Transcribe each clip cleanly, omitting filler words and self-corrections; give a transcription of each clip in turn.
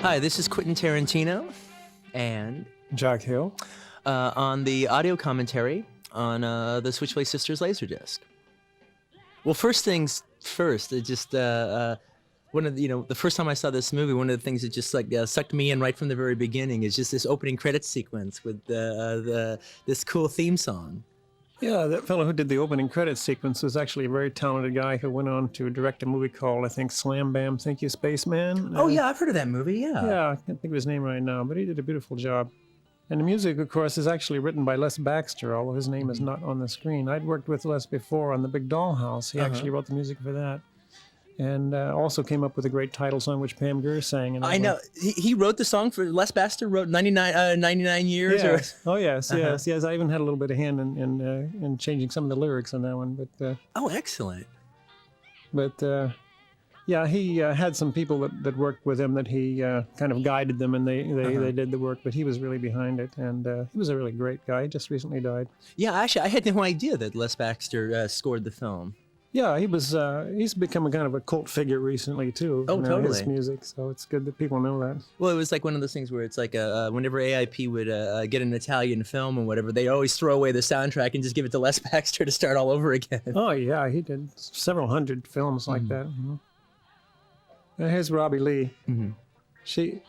Hi, this is Quentin Tarantino and Jack Hill. On the audio commentary on the Switchblade Sisters Laserdisc. Well, first things first, it just one of the, the first time I saw this movie, one of the things that just like sucked me in right from the very beginning is just this opening credits sequence with this cool theme song. Yeah, that fellow who did the opening credits sequence was actually a very talented guy who went on to direct a movie called, I think, Slam Bam Thank You Spaceman. Oh yeah, I've heard of that movie, yeah. Yeah, I can't think of his name right now, but he did a beautiful job. And the music, of course, is actually written by Les Baxter, although his name is not on the screen. I'd worked with Les before on The Big Dollhouse. He actually wrote the music for that. And also came up with a great title song, which Pam Grier sang. I know. He wrote the song for Les Baxter, wrote 99 Years? Yes. Or... Oh, yes, yes. I even had a little bit of hand in changing some of the lyrics on that one. But oh, excellent. But, yeah, he had some people that worked with him that he kind of guided them, and they did the work, but he was really behind it. And he was a really great guy. He just recently died. Yeah, actually, I had no idea that Les Baxter scored the film. Yeah, he's become a kind of a cult figure recently too. Oh, totally. His music, so it's good that people know that. Well, it was like one of those things where it's like whenever AIP would get an Italian film or whatever, they always throw away the soundtrack and just give it to Les Baxter to start all over again. Oh yeah, he did several hundred films like that. Mm-hmm. And here's Robbie Lee. Mm-hmm. It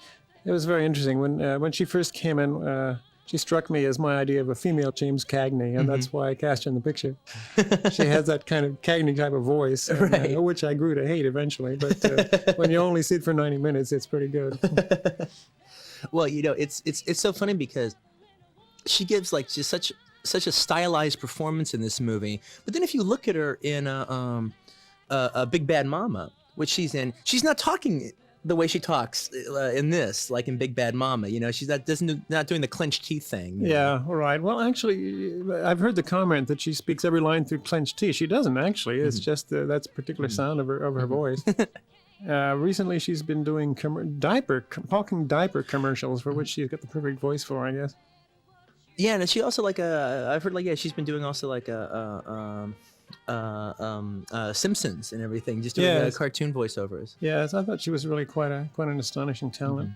was very interesting when she first came in. She struck me as my idea of a female James Cagney, and that's why I cast her in the picture. She has that kind of Cagney type of voice, and, right. Which I grew to hate eventually. But when you only see it for 90 minutes, it's pretty good. Well, it's so funny because she gives like just such a stylized performance in this movie. But then if you look at her in a Big Bad Mama, which she's in, she's not talking the way she talks in this, like in Big Bad Mama, she's not doing the clenched teeth thing. Yeah, right. Well, actually, I've heard the comment that she speaks every line through clenched teeth. She doesn't actually. It's just that particular sound of her voice. Recently, she's been doing talking diaper commercials, for which she's got the perfect voice for, I guess. Yeah, and she also I've heard she's been doing also Simpsons and everything, just doing cartoon voiceovers. Yes, I thought she was really quite an astonishing talent.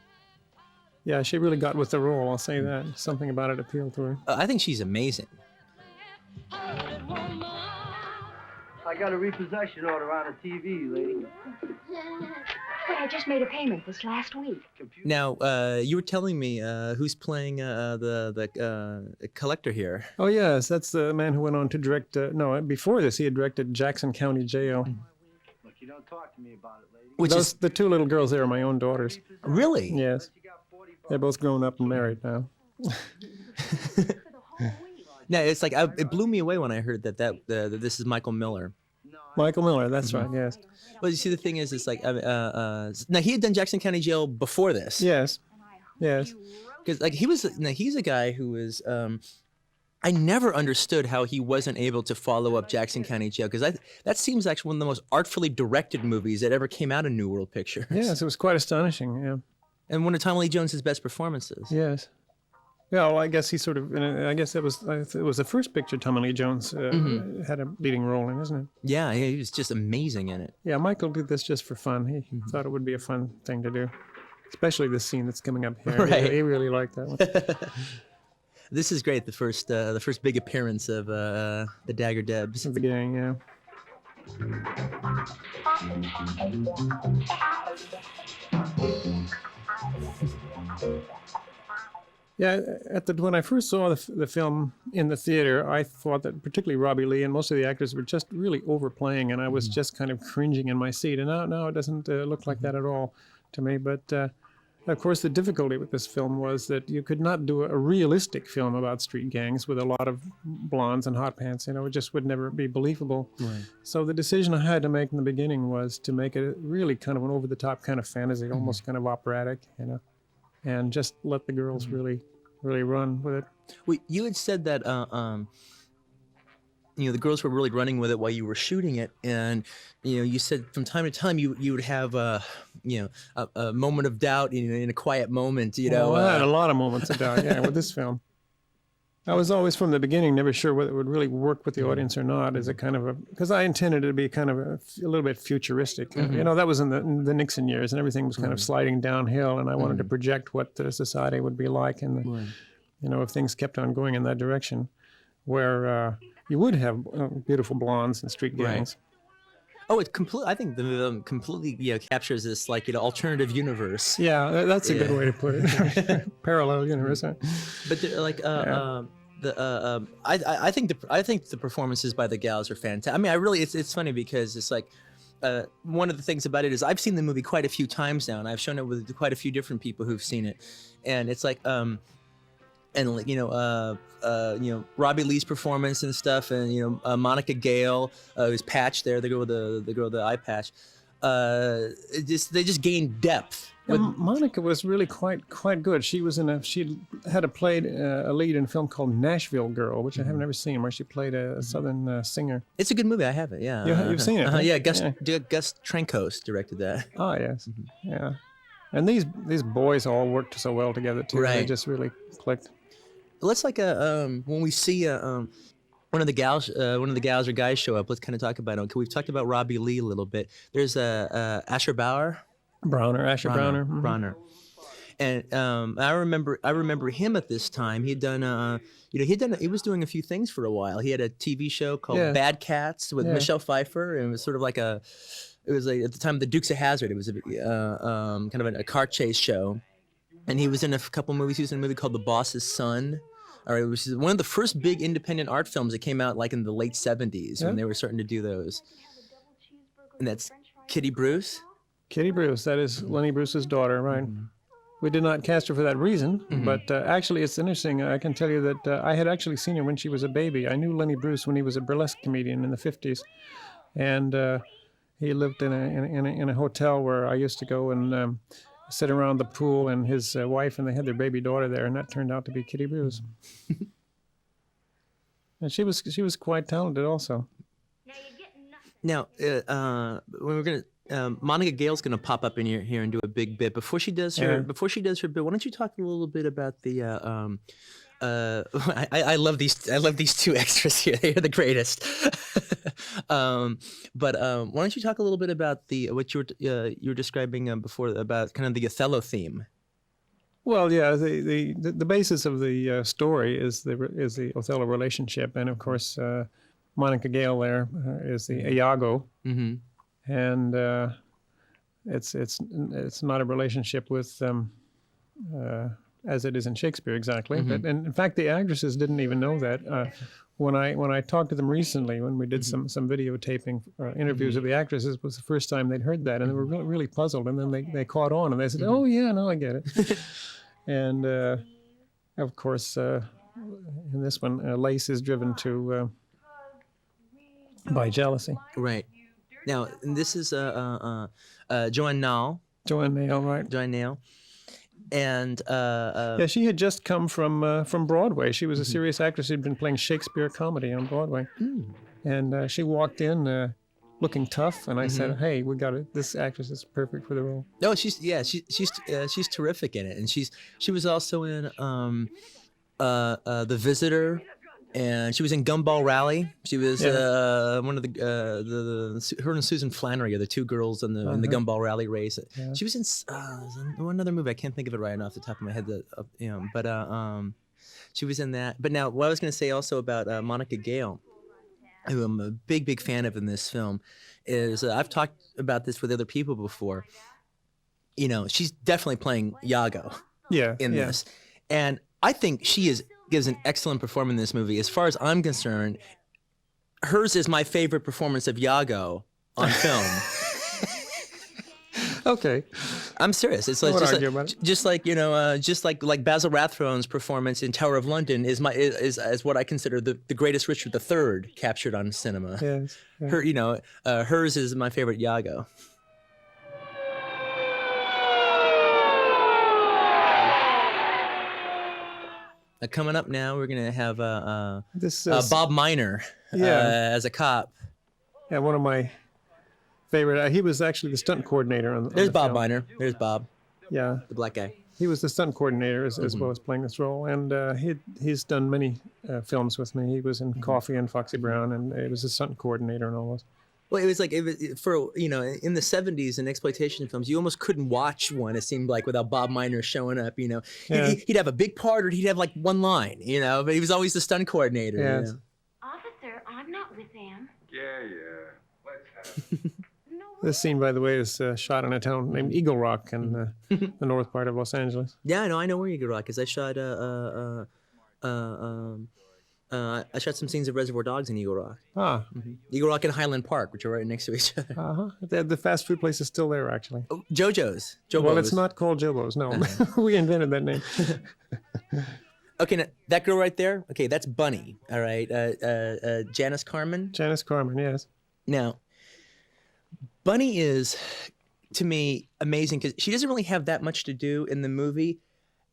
Yeah, she really got with the role, I'll say that. Something about it appealed to her. I think she's amazing. I got a repossession order on a TV, lady. But I just made a payment this last week. Now, you were telling me who's playing the collector here. Oh, yes, that's the man who went on to direct... before this, he had directed Jackson County Jail. Look, you don't talk to me about it, lady. Which is the two little girls there are my own daughters. Really? Yes. They're both grown up and married now. No, it's like it blew me away when I heard that this is Michael Miller. Michael Miller, that's right, yes. Well, you see, the thing is, it's like now he had done Jackson County Jail before this. Yes, because he's a guy who was I never understood how he wasn't able to follow up Jackson County Jail, because that seems actually one of the most artfully directed movies that ever came out of New World Pictures. Yes, it was quite astonishing. Yeah, and one of Tommy Lee Jones's best performances. Yes. Yeah, well, I guess he sort of. I guess it was the first picture Tommy Lee Jones had a leading role in, isn't it? Yeah, he was just amazing in it. Yeah, Michael did this just for fun. He thought it would be a fun thing to do, especially this scene that's coming up here. Right. He really liked that one. This is great. The first big appearance of the Dagger Debs. At the beginning, yeah. Yeah, when I first saw the film in the theater, I thought that particularly Robbie Lee and most of the actors were just really overplaying, and I was just kind of cringing in my seat. And now it doesn't look like that at all to me. But of course, the difficulty with this film was that you could not do a realistic film about street gangs with a lot of blondes and hot pants. It just would never be believable. Right. So the decision I had to make in the beginning was to make it really kind of an over-the-top kind of fantasy, almost kind of operatic, and just let the girls really run with it. Well, you had said that the girls were really running with it while you were shooting it, and you said from time to time you would have a moment of doubt in a quiet moment. Well, I had a lot of moments of doubt, with this film. I was always from the beginning never sure whether it would really work with the audience or not. As a kind of because I intended it to be kind of a little bit futuristic. You know, that was in the Nixon years, and everything was kind of sliding downhill, and I wanted to project what the society would be like, and you know, if things kept on going in that direction, where you would have beautiful blondes and street gangs. Oh, it completely. I think the completely captures this like alternative universe. Yeah, that's a good way to put it. Parallel universe. Huh? But I think the performances by the gals are fantastic. I mean, it's funny because it's like one of the things about it is I've seen the movie quite a few times now, and I've shown it with quite a few different people who've seen it, and it's like Robbie Lee's performance and stuff, and Monica Gale, who's Patch there, the girl with the eye patch. They just gain depth. Monica was really quite good. She was she had played a lead in a film called Nashville Girl, which I haven't ever seen, where she played a southern singer. It's a good movie. I have it. Yeah, you've seen it. Right? Yeah, Gus Trankos directed that. Oh yes, yeah. And these boys all worked so well together too. Right. They just really clicked. Let's when we see one of the gals or guys show up. Let's kind of talk about it. We've talked about Robbie Lee a little bit. There's Asher Browner. Browner. And I remember him at this time. He was doing a few things for a while. He had a TV show called Bad Cats with Michelle Pfeiffer, and it was sort of like at the time of the Dukes of Hazzard. It was a kind of a car chase show. And he was in a couple movies. He was in a movie called The Boss's Son. It was one of the first big independent art films that came out like in the late 70s when they were starting to do those. And that's Kitty Bruce. Kitty Bruce, that is Lenny Bruce's daughter, right? We did not cast her for that reason, but actually it's interesting. I can tell you that I had actually seen her when she was a baby. I knew Lenny Bruce when he was a burlesque comedian in the 50s. And he lived in a hotel where I used to go and sit around the pool, and his wife, and they had their baby daughter there, and that turned out to be Kitty Bruce. And she was quite talented also. Now, when we're gonna Monica Gale's gonna pop up in here and do a big bit before she does her bit. Why don't you talk a little bit about the I love these two extras here. They are the greatest. But why don't you talk a little bit about what you were describing before about kind of the Othello theme? Well, yeah, the basis of the story is the Othello relationship, and of course Monica Gale there is the Iago, and it's not a relationship with as it is in Shakespeare exactly. But, and in fact, the actresses didn't even know that. When I talked to them recently, when we did some videotaping interviews of the actresses, it was the first time they'd heard that, and they were really, really puzzled. And then they caught on, and they said, "Oh yeah, no, I get it." And of course, in this one, Lace is driven to by jealousy. Right. Now, this is Joanne Nall. Joanne Nall, right? Joanne Nall. And she had just come from Broadway. She was a serious actress who'd been playing Shakespeare comedy on Broadway, and she walked in looking tough, and I said, "Hey, we got it. This actress is perfect for the role." No, she's terrific in it, and she was also in The Visitor, and she was in Gumball Rally. She was one of her and Susan Flannery are the two girls in the Gumball Rally race. Yeah. She was in one other movie. I can't think of it right now off the top of my head. But she was in that. But now, what I was going to say also about Monica Gale, who I'm a big fan of in this film, is I've talked about this with other people before. She's definitely playing Iago. In this, and I think she gives an excellent performance in this movie. As far as I'm concerned, hers is my favorite performance of Iago on film. Okay, I'm serious. It's like just like Basil Rathbone's performance in Tower of London is what I consider the greatest Richard III captured on cinema. Yes. Yeah. Hers is my favorite Iago. Coming up now, we're going to have Bob Miner as a cop. Yeah, one of my favorite. He was actually the stunt coordinator on the There's Bob film. Miner. There's Bob. Yeah. The black guy. He was the stunt coordinator as well as playing this role, and he's done many films with me. He was in Coffee and Foxy Brown, and he was a stunt coordinator and all those. Well, it was like for in the '70s in exploitation films, you almost couldn't watch one. It seemed like without Bob Miner showing up. Yeah. He'd have a big part, or he'd have like one line. But he was always the stunt coordinator. Yeah. Officer, I'm not with them. Yeah. Let's have it. This scene, by the way, is shot in a town named Eagle Rock in the north part of Los Angeles. Yeah, I know where Eagle Rock is. I shot I shot some scenes of Reservoir Dogs in Eagle Rock. Ah. Eagle Rock and Highland Park, which are right next to each other. The fast food place is still there, actually. Oh, JoJo's. Well, it's not called Jobo's, no. We invented that name. Okay, now, that girl right there, okay, that's Bunny, all right? Janice Carmen. Janice Carmen, yes. Now, Bunny is, to me, amazing because she doesn't really have that much to do in the movie,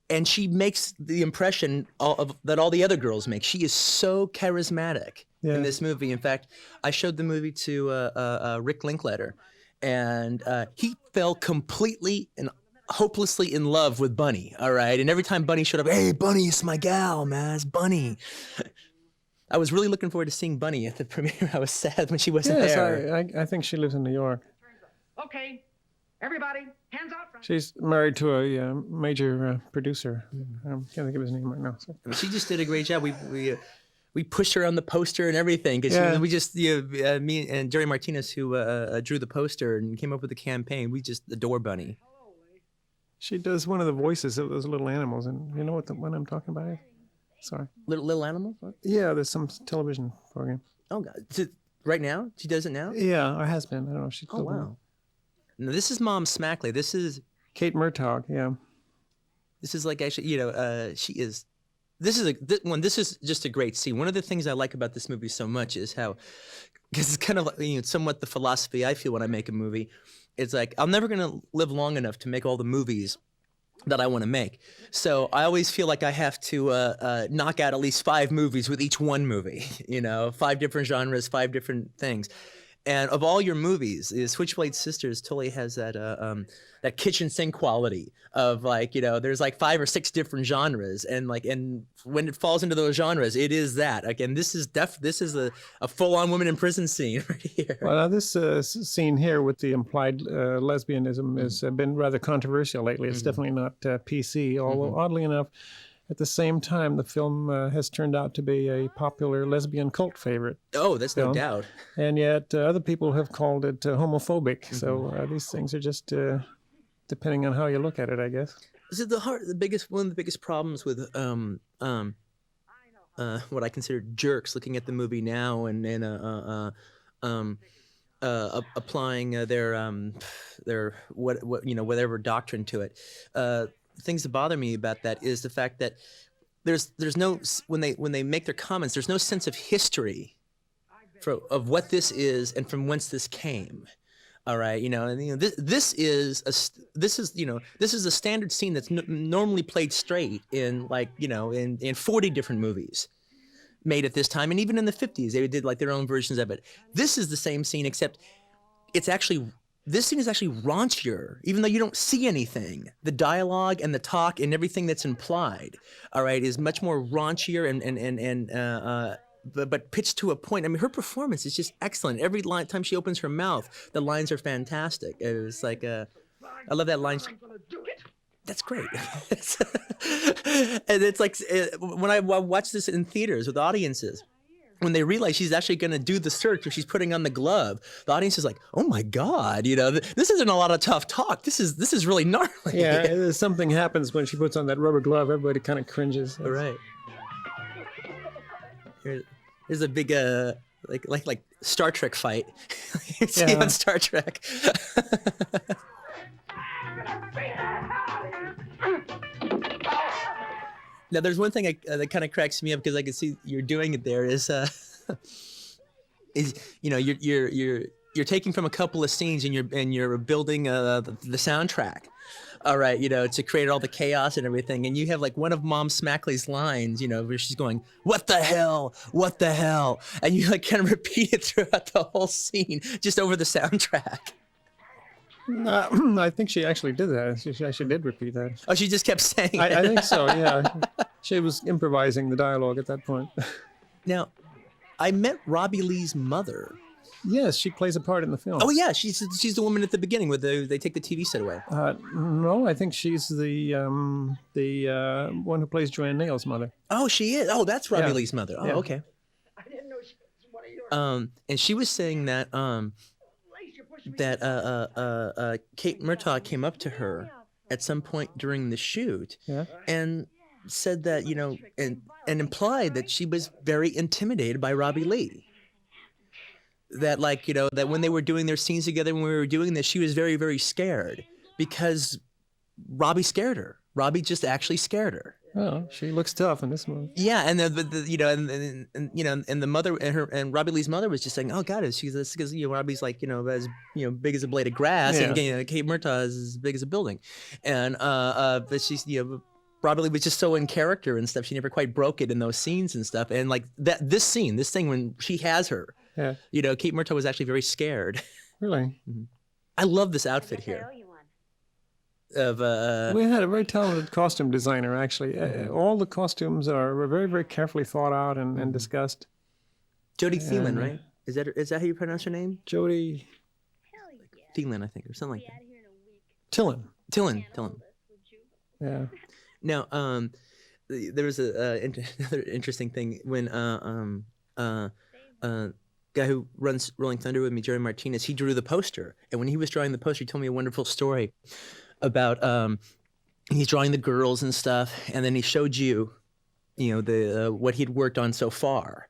and she makes the impression that all the other girls make. She is so charismatic in this movie. In fact, I showed the movie to Rick Linklater, and he fell completely and hopelessly in love with Bunny, all right? And every time Bunny showed up, hey, Bunny, it's my gal, man, it's Bunny. I was really looking forward to seeing Bunny at the premiere. I was sad when she wasn't there. I think she lives in New York. Okay, everybody, hands out. She's married to a major producer. I can't think of his name right now. So. I mean, she just did a great job. We pushed her on the poster and everything because we just me and Jerry Martinez, who drew the poster and came up with the campaign. We just adore Bunny. She does one of the voices of those little animals, and you know what the one I'm talking about is? Sorry. Little animal? What? Yeah, there's some television program. Oh God! Right now? She does it now? Yeah, or has been. I don't know if she's still wow. No, this is Mom Smackley. This is Kate Murtaugh. Yeah. This is like actually, she is. This is just a great scene. One of the things I like about this movie so much is how, because it's kind of like, somewhat the philosophy I feel when I make a movie. It's like I'm never gonna live long enough to make all the movies that I want to make. So I always feel like I have to knock out at least 5 movies with each one movie, 5 different genres, 5 different things. And of all your movies, Switchblade Sisters totally has that kitchen sink quality of there's like 5 or 6 different genres, and when it falls into those genres, it is that. Again, this is a full-on women in prison scene right here. Well, now this scene here with the implied lesbianism has been rather controversial lately. It's definitely not PC, although oddly enough, at the same time, the film has turned out to be a popular lesbian cult favorite. Oh, that's no doubt. And yet other people have called it homophobic. So these things are just depending on how you look at it, I guess. Is it one of the biggest problems with what I consider jerks looking at the movie now and applying their whatever doctrine to it. Things that bother me about that is the fact that there's no, when they make their comments, there's no sense of history of what this is and from whence this came. All right, this is a standard scene that's normally played straight in in 40 different movies made at this time, and even in the 50s they did their own versions of it. This is the same scene, except this scene is actually raunchier, even though you don't see anything. The dialogue and the talk and everything that's implied, all right, is much more raunchier but pitched to a point. I mean, her performance is just excellent. Every time she opens her mouth, the lines are fantastic. It was like, I love that line. That's great. And it's like, when I watch this in theaters with audiences, when they realize she's actually going to do the search or she's putting on the glove, the audience is like, oh my God, this isn't a lot of tough talk. This is really gnarly. Yeah, something happens when she puts on that rubber glove. Everybody kind of cringes. All right. Here's a big, like Star Trek fight. You see on Star Trek. Now, there's one thing that kind of cracks me up because I can see you're doing it there is you're taking from a couple of scenes and you're building the soundtrack, all right, to create all the chaos and everything, and you have one of Mom Smackley's lines, where she's going, what the hell, and you kind of repeat it throughout the whole scene just over the soundtrack. I think she actually did that. She actually did repeat that. Oh, she just kept saying it. I think so, yeah. She was improvising the dialogue at that point. Now, I met Robbie Lee's mother. Yes, she plays a part in the film. Oh yeah, she's the woman at the beginning where they take the TV set away. No, I think she's the one who plays Joanne Neal's mother. Oh, she is. Oh, that's Robbie Yeah. Lee's mother. Oh, Yeah. okay. I didn't know she was one of yours. And she was saying that Kate Murtaugh came up to her at some point during the shoot Yeah. and said that, you know, and implied that she was very intimidated by Robbie Lee. That, like, you know, that when they were doing their scenes together, when we were doing this, she was very, very scared because Robbie scared her. Robbie just actually scared her. Oh, she looks tough in this movie. Yeah, and the you know, and you know, and the mother and Robbie Lee's mother was just saying, "Oh God, she's this because you know Robbie's like you know as you know big as a blade of grass, and you know, Kate Murtaugh is as big as a building," and but she's you know. Robbie Lee was just so in character and stuff. She never quite broke it in those scenes and stuff. And like this thing when she has her, Yeah. you know, Kate Murtaugh was actually very scared. Really? I love this outfit here. Of We had a very talented costume designer, actually. All the costumes were very, very carefully thought out and discussed. Jodie Thielen, And, right? Is that how you pronounce her name? Jodie Thielen, I think, or something like that. Tillin. Tillen. Yeah. Now, there was another interesting thing when guy who runs Rolling Thunder with me, Jerry Martinez, he drew the poster, and when he was drawing the poster, he told me a wonderful story about he's drawing the girls and stuff, and then he showed you know, the what he'd worked on so far.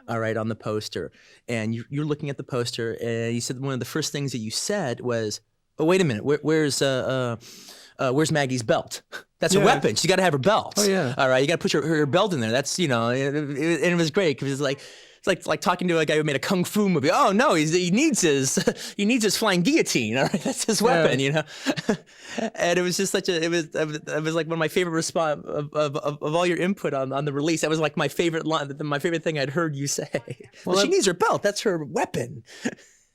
All right, on the poster, and you're looking at the poster, and he said one of the first things that you said was, "Oh, wait a minute, where's where's Maggie's belt? That's a weapon. She's got to have her belt. Oh, yeah. All right, you got to put her belt in there. That's you know, and it was great because it's like talking to a guy who made a kung fu movie. Oh no, he needs his flying guillotine. All right, that's his weapon. You know, and it was just it was like one of my favorite response of all your input on the release. That was like my favorite line, my favorite thing I'd heard you say. Well, she needs her belt. That's her weapon.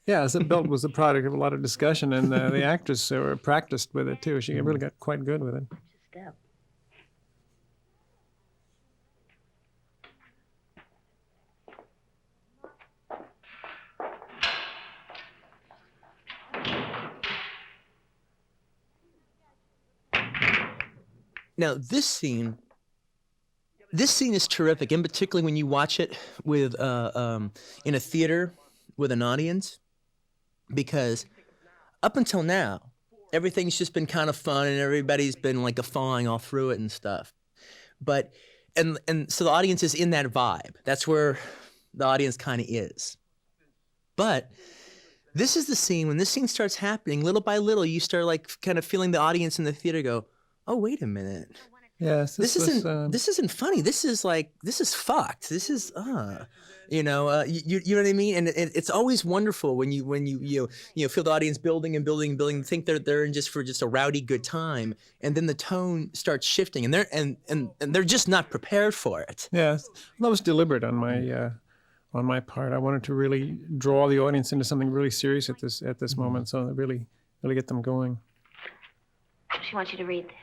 Yeah, the belt was the product of a lot of discussion, and the actress practiced with it too. She really got quite good with it. Now this scene is terrific, and particularly when you watch it with in a theater with an audience, because up until now everything's just been kind of fun and everybody's been like guffawing all through it and stuff. But and so the audience is in that vibe. That's where the audience kind of is. But this is the scene when this scene starts happening, little by little, you start like kind of feeling the audience in the theater go, "Oh, wait a minute. Yes, This isn't funny. This is fucked. This is you know what I mean." And it's always wonderful when you feel the audience building and building and building, and think they're in for just a rowdy good time, and then the tone starts shifting, and they're just not prepared for it. Yes, that was deliberate on my part. I wanted to really draw the audience into something really serious at this moment, so that really get them going. She wants you to read this.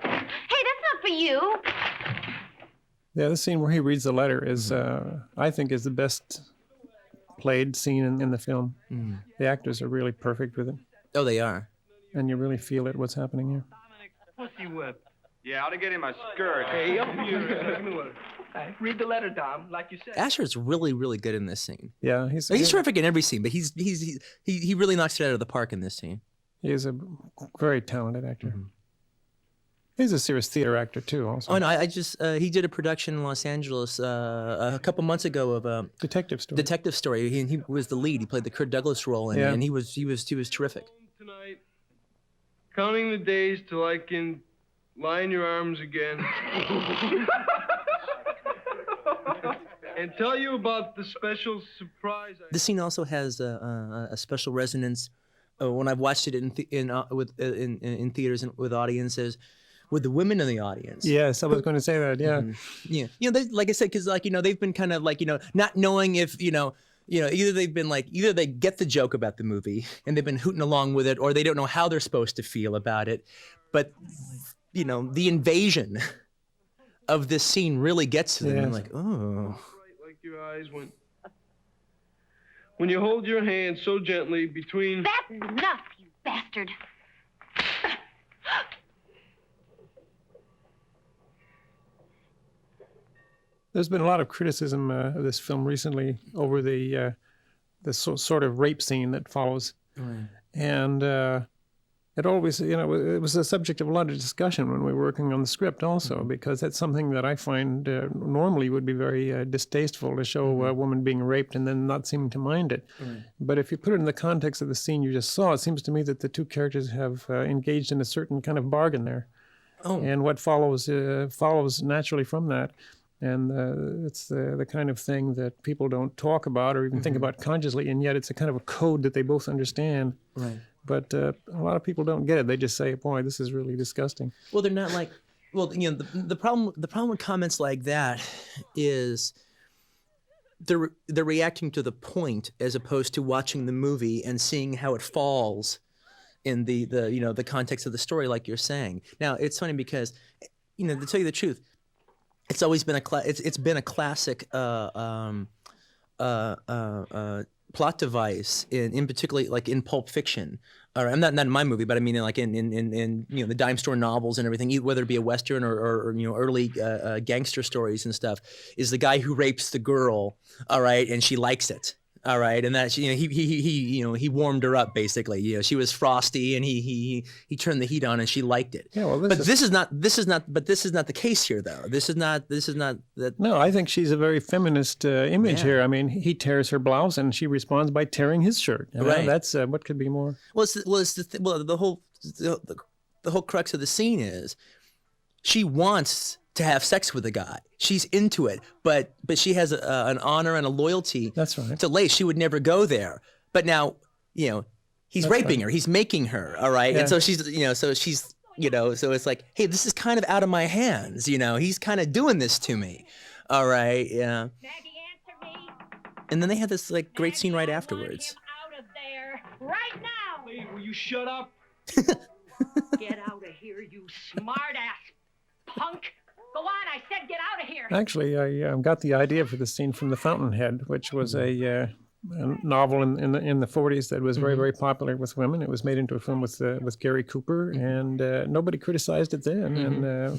Hey, that's not for you. Yeah, the scene where he reads the letter is, I think, is the best played scene in the film. The actors are really perfect with it, Oh, they are. and you really feel it. What's happening here? Pussy whip. Yeah, I ought to get him a skirt. Hey, up here. Give me one. Hey, read the letter, Dom, like you said. Asher's really, really good in this scene. Yeah, He's terrific in every scene, but he really knocks it out of the park in this scene. he is a very talented actor. He's a serious theater actor too, also. Oh no, I just he did a production in Los Angeles a couple months ago of Detective story. Detective Story. He was the lead. He played the Kirk Douglas role, and he was terrific. Tonight, counting the days till I can lie in your arms again and tell you about the special surprise. This scene also has a special resonance when I've watched it in theaters and with audiences, with the women in the audience. Yes, I was going to say that. Yeah, Yeah, you know, like I said, because like they've been kind of like not knowing if either either they get the joke about the movie and they've been hooting along with it, or they don't know how they're supposed to feel about it. But, the invasion of this scene really gets to them. Yes. I'm like, oh. Right like your eyes when you hold your hand so gently between... That's enough, you bastard. There's been a lot of criticism of this film recently over the sort of rape scene that follows. Right. And it always, it was a subject of a lot of discussion when we were working on the script also, because that's something that I find normally would be very distasteful, to show a woman being raped and then not seeming to mind it. Right. But if you put it in the context of the scene you just saw, it seems to me that the two characters have engaged in a certain kind of bargain there. Oh. And what follows naturally from that. And it's the kind of thing that people don't talk about or even think about consciously, and yet it's a kind of a code that they both understand. Right. But a lot of people don't get it. They just say, boy, this is really disgusting. Well, they're not like, the problem with comments like that is they're reacting to the point as opposed to watching the movie and seeing how it falls in the context of the story, like you're saying. Now, it's funny because, to tell you the truth, it's always been it's been a classic plot device in particularly like in Pulp Fiction. Or I'm not in my movie, but I mean like in the dime store novels and everything, whether it be a Western or early gangster stories and stuff, is the guy who rapes the girl, all right, and she likes it. All right, and that he warmed her up basically. She was frosty, and he turned the heat on, and she liked it. Yeah, well, this is not the case here, though. This is not that. No, I think she's a very feminist image here. I mean, he tears her blouse, and she responds by tearing his shirt. Right. That's what could be more. The whole crux of the scene is she wants to have sex with a guy. She's into it, but she has an honor and a loyalty. That's right. To Lace. She would never go there. But now, he's raping her. He's making her. All right, and so she's, so it's like, hey, this is kind of out of my hands. He's kind of doing this to me. All right, yeah. Maggie, answer me. And then they had this like great scene right afterwards. Out of there right now. Wait, will you shut up? Get out of here, you smart-ass punk. Go on, I said get out of here. Actually, I got the idea for the scene from The Fountainhead, which was a novel in the 40s that was very, very popular with women. It was made into a film with Gary Cooper, and nobody criticized it then. And it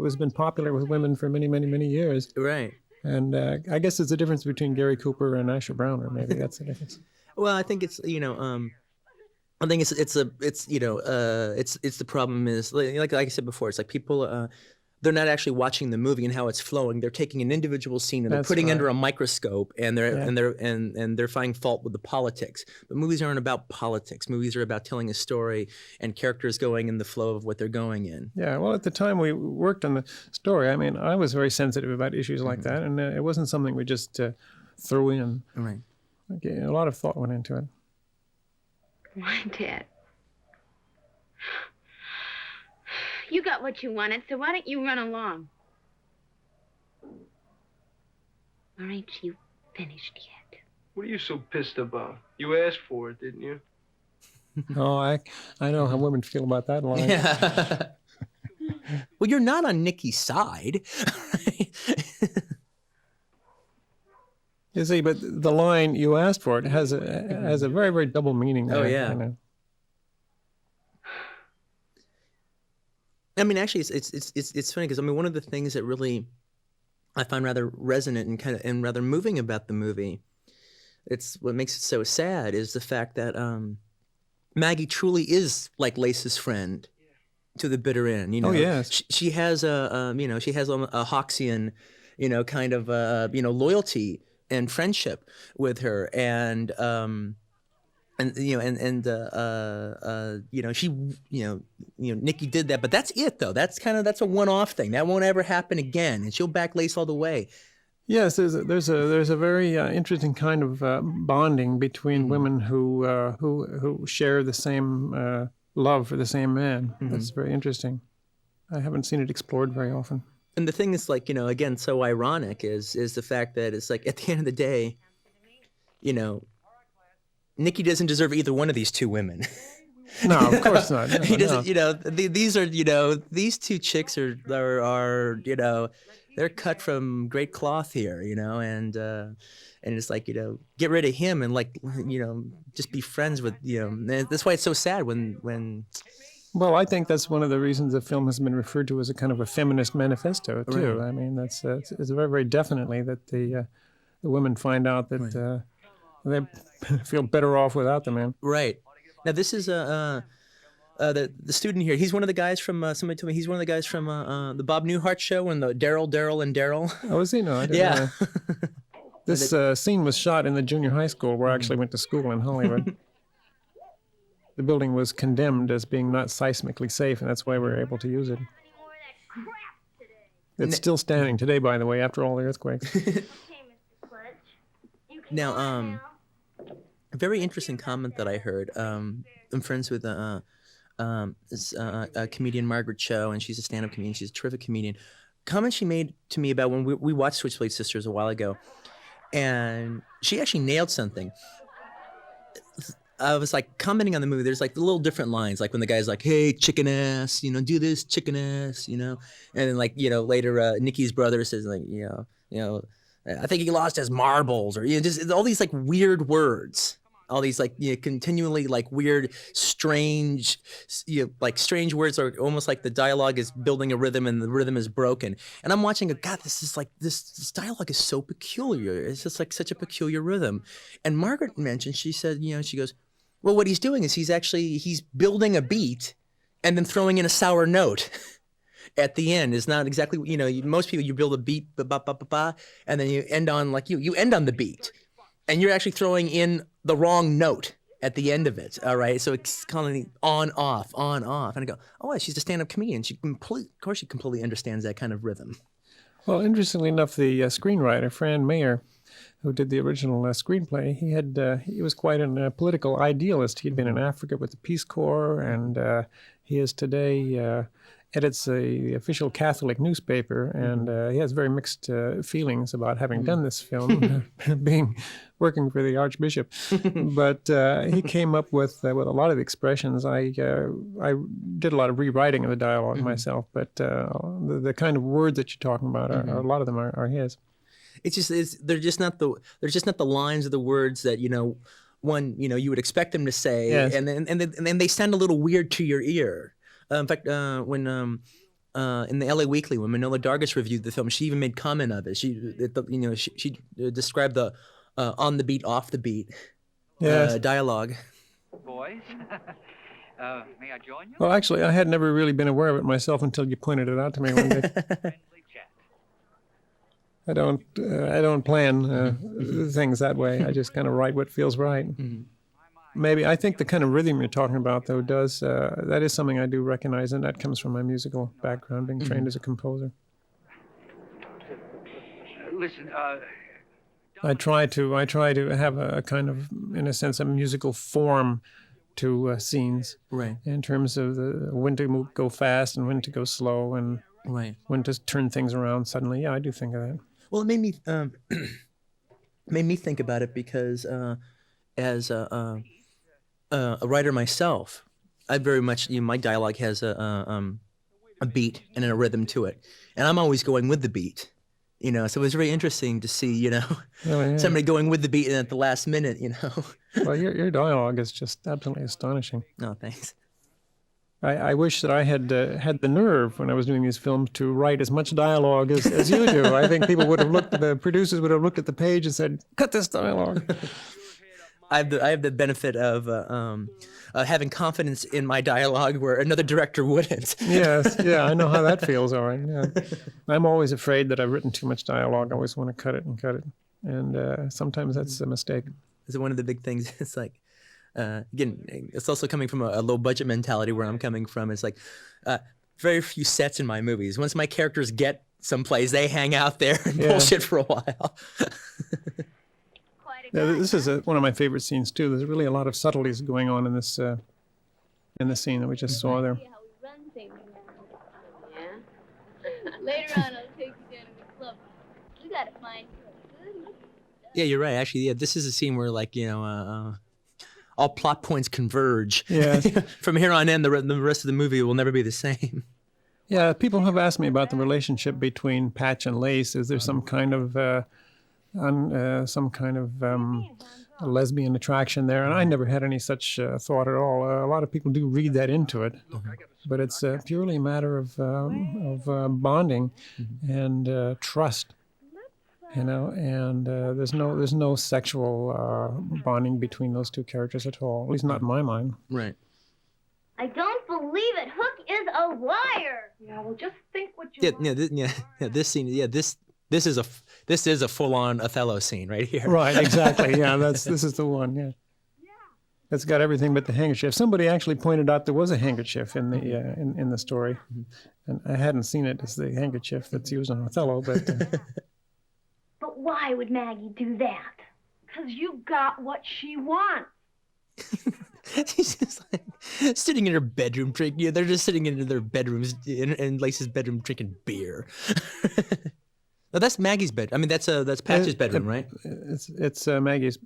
has been popular with women for many, many, many years. Right. And I guess it's the difference between Gary Cooper and Asher Brown, or maybe that's the difference. Well, I think it's I think it's the problem is like I said before, it's like people they're not actually watching the movie and how it's flowing. They're taking an individual scene and they're putting it under a microscope, and they're finding fault with the politics. But movies aren't about politics. Movies are about telling a story and characters going in the flow of what they're going in. Yeah, well, at the time we worked on the story, I mean, I was very sensitive about issues like that, and it wasn't something we just threw in. Right. Okay, a lot of thought went into it. My Dad. You got what you wanted, so why don't you run along? Or ain't you finished yet? What are you so pissed about? You asked for it, didn't you? Oh, I know how women feel about that line. Yeah. Well, you're not on Nikki's side. You see, but the line "you asked for it" has a very, very double meaning there. Oh, yeah. I mean, actually, it's funny because I mean, one of the things that really I find rather resonant and rather moving about the movie, it's what makes it so sad, is the fact that Maggie truly is like Lace's friend to the bitter end. Oh, yes. She has a Hawksian, kind of loyalty and friendship with her, and she, Nikki did that, but that's it though. That's a one-off thing. That won't ever happen again, and she'll back Lace all the way. Yes, there's a very interesting kind of bonding between women who share the same love for the same man. That's very interesting. I haven't seen it explored very often. And the thing is, like, again, so ironic is the fact that it's like at the end of the day, you know, Nikki doesn't deserve either one of these two women. No, of course not. No, He doesn't, no. you know, these are, you know, these two chicks are, you know, they're cut from great cloth here, you know, and it's like, you know, get rid of him and like, you know, just be friends with, you know, and that's why it's so sad when Well, I think that's one of the reasons the film has been referred to as a kind of a feminist manifesto too. Right. I mean, that's it's very, very definitely that the women find out that they feel better off without the man. right. Now this is the student here. He's one of the guys from somebody told me he's one of the guys from the Bob Newhart show and the Daryl and Daryl. Oh, is he? No, I didn't Yeah. know. This scene was shot in the junior high school where I actually went to school in Hollywood. The building was condemned as being not seismically safe, and that's why we were able to use it. It's still standing today, by the way, after all the earthquakes. Now, a very interesting comment that I heard. I'm friends with a comedian, Margaret Cho, and she's a stand-up comedian. She's a terrific comedian. Comment she made to me about when we watched Switchblade Sisters a while ago, and she actually nailed something. I was like commenting on the movie. There's like the little different lines, like when the guy's like, "Hey, chicken ass, you know, do this, chicken ass, you know," and then like, you know, later Nikki's brother says like, you know, I think he lost his marbles, or, you know, just all these like weird words, all these like, you know, continually like weird, strange, you know, like strange words are almost like the dialogue is building a rhythm and the rhythm is broken. And I'm watching, God, this is like this dialogue is so peculiar. It's just like such a peculiar rhythm. And Margaret mentioned, she said, you know, she goes, well, what he's doing is he's building a beat and then throwing in a sour note at the end. Is not exactly, you know, most people, you build a beat, and then you end on like you end on the beat, and you're actually throwing in the wrong note at the end of it. All right, so it's kind of on off, and I go, oh, she's a stand-up comedian. Of course, she completely understands that kind of rhythm. Well, interestingly enough, the screenwriter, Fran Mayer, who did the original screenplay, he was quite a political idealist. He'd been in Africa with the Peace Corps, and he is today edits the official Catholic newspaper, and he has very mixed feelings about having done this film, working for the Archbishop. But he came up with a lot of the expressions. I did a lot of rewriting of the dialogue myself, but the kind of words that you're talking about, a lot of them are his. It's just they're just not the lines of the words that, you know, you would expect them to say, Yes. and then they sound a little weird to your ear. In fact, when in the LA Weekly, when Manohla Dargis reviewed the film, she even made comment of it. She described the on the beat, off the beat dialogue. Boys, may I join you? Well, actually, I had never really been aware of it myself until you pointed it out to me one day. Friendly chat. I don't plan things that way. I just kind of write what feels right. Maybe I think the kind of rhythm you're talking about, though, that is something I do recognize, and that comes from my musical background, being trained as a composer. Listen, I try to have a kind of, in a sense, a musical form to scenes, Right. in terms of when to go fast and when to go slow, and Right. when to turn things around suddenly. Yeah, I do think of that. Well, it made me think about it because as a writer myself, I very much, you know, my dialogue has a beat and a rhythm to it, and I'm always going with the beat, you know. So it was very interesting to see, you know, somebody going with the beat and at the last minute, you know. Well, your dialogue is just absolutely astonishing. No, thanks. I wish that I had had the nerve when I was doing these films to write as much dialogue as you do. I think the producers would have looked at the page and said, "Cut this dialogue." I have the benefit of having confidence in my dialogue where another director wouldn't. Yes, yeah, I know how that feels. All right, yeah. I'm always afraid that I've written too much dialogue. I always want to cut it, and sometimes that's a mistake. It's one of the big things. It's like, again, it's also coming from a low budget mentality where I'm coming from. It's like very few sets in my movies. Once my characters get someplace, they hang out there and bullshit for a while. Yeah, this is one of my favorite scenes too. There's really a lot of subtleties going on in this scene that we just saw there. How we run things now. Yeah. Later on, I'll take you down to the club. We gotta find you a good looking Yeah, you're right. Actually, yeah, this is a scene where like all plot points converge. Yes. From here on in, the rest of the movie will never be the same. Yeah, people have asked me about the relationship between Patch and Lace. Is there some kind of lesbian attraction there? And I never had any such thought at all. A lot of people do read that into it, but it's purely a matter of bonding and trust. And there's no sexual bonding between those two characters at all. At least not in my mind. Right. I don't believe it. Hook is a liar. Yeah, well, just think what you want. This scene. Yeah, this is a full-on Othello scene right here. Right. Exactly. Yeah. This is the one. Yeah. It's got everything but the handkerchief. Somebody actually pointed out there was a handkerchief in the in the story, and I hadn't seen it as the handkerchief that's used on Othello, but. But why would Maggie do that? Because you got what she wants. She's just like sitting in her bedroom drinking. Yeah, they're just sitting in their bedrooms in Lace's bedroom drinking beer. No, that's Maggie's bed. I mean, that's Patch's bedroom, right? It's Maggie's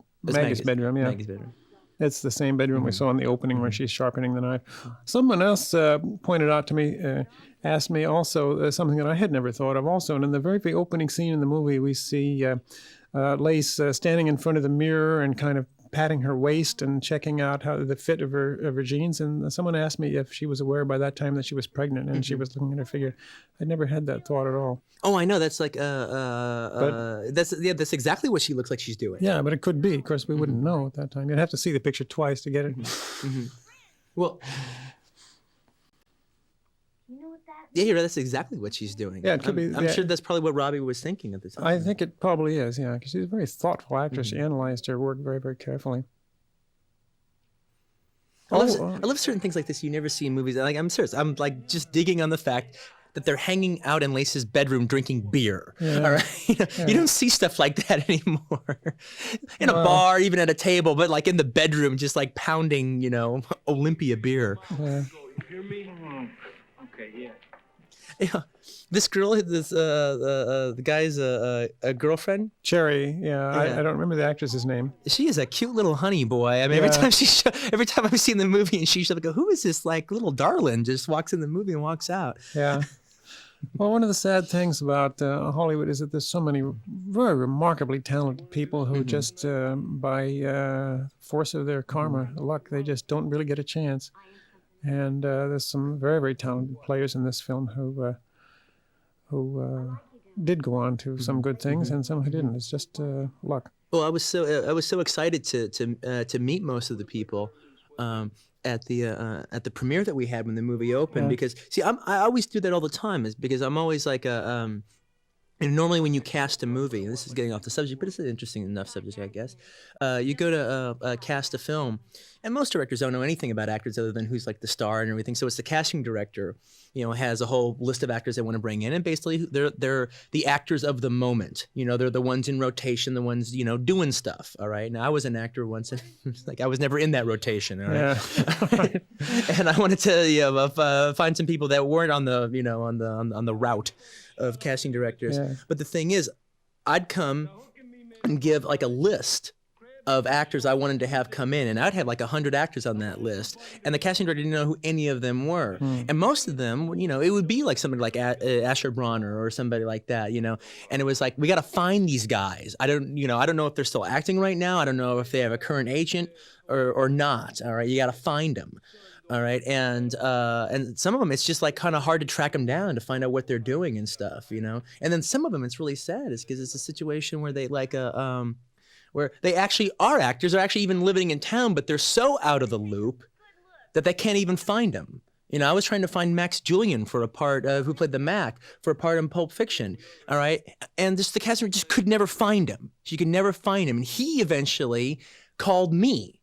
bedroom. Yeah, Maggie's bedroom. It's the same bedroom we saw in the opening where she's sharpening the knife. Someone else pointed out to me, asked me also something that I had never thought of also. And in the very, very opening scene in the movie, we see Lace standing in front of the mirror and kind of patting her waist and checking out how the fit of her jeans. And someone asked me if she was aware by that time that she was pregnant and she was looking at her figure. I'd never had that thought at all. Oh, I know. That's like that's exactly what she looks like she's doing. Yeah, but it could be. Of course, we wouldn't know at that time. You'd have to see the picture twice to get it. Well, You know what that yeah, you're right. That's exactly what she's doing. Yeah, it could be. I'm sure that's probably what Robbie was thinking at the time. I think it probably is, yeah, because she's a very thoughtful actress. She analyzed her work very, very carefully. I love certain things like this you never see in movies. Like, I'm serious. I'm like just digging on the fact that they're hanging out in Lace's bedroom drinking beer. Yeah. All right, you don't see stuff like that anymore in a bar, even at a table, but like in the bedroom, just like pounding, Olympia beer. Yeah. You hear me? Okay, yeah. Yeah, this girl, the guy's a girlfriend. Cherry, yeah. I don't remember the actress's name. She is a cute little honey boy. I mean, every time I've seen the movie and she's like, who is this like little darling? Just walks in the movie and walks out. Yeah. Well, one of the sad things about Hollywood is that there's so many very remarkably talented people who just, by force of their karma, luck, they just don't really get a chance. And there's some very, very talented players in this film who did go on to some good things and some who didn't. It's just luck. Well, I was so excited to meet most of the people at the premiere that we had when the movie opened, because see, I always do that all the time, is because I'm always like and normally when you cast a movie, and this is getting off the subject, but it's an interesting enough subject, I guess. You go to cast a film, and most directors don't know anything about actors other than who's like the star and everything. So it's the casting director, has a whole list of actors they want to bring in, and basically they're the actors of the moment. They're the ones in rotation, the ones doing stuff. All right. Now I was an actor once, and like I was never in that rotation. All right. Yeah. And I wanted to find some people that weren't on the on the route of casting directors. Yeah. But the thing is, I'd come and give like a list of actors I wanted to have come in, and I'd have like 100 actors on that list, and the casting director didn't know who any of them were. And most of them, it would be like somebody like Asher Bronner or somebody like that, and it was like, we got to find these guys. I don't know if they're still acting right now. I don't know if they have a current agent or not. All right, you got to find them. All right, and some of them, it's just like kind of hard to track them down to find out what they're doing and stuff, And then some of them, it's really sad, is because it's a situation where they like where they actually are actors, are actually even living in town, but they're so out of the loop that they can't even find them. I was trying to find Max Julian for a part, who played the Mac, for a part in Pulp Fiction, all right? And the casting just could never find him. She could never find him. And he eventually called me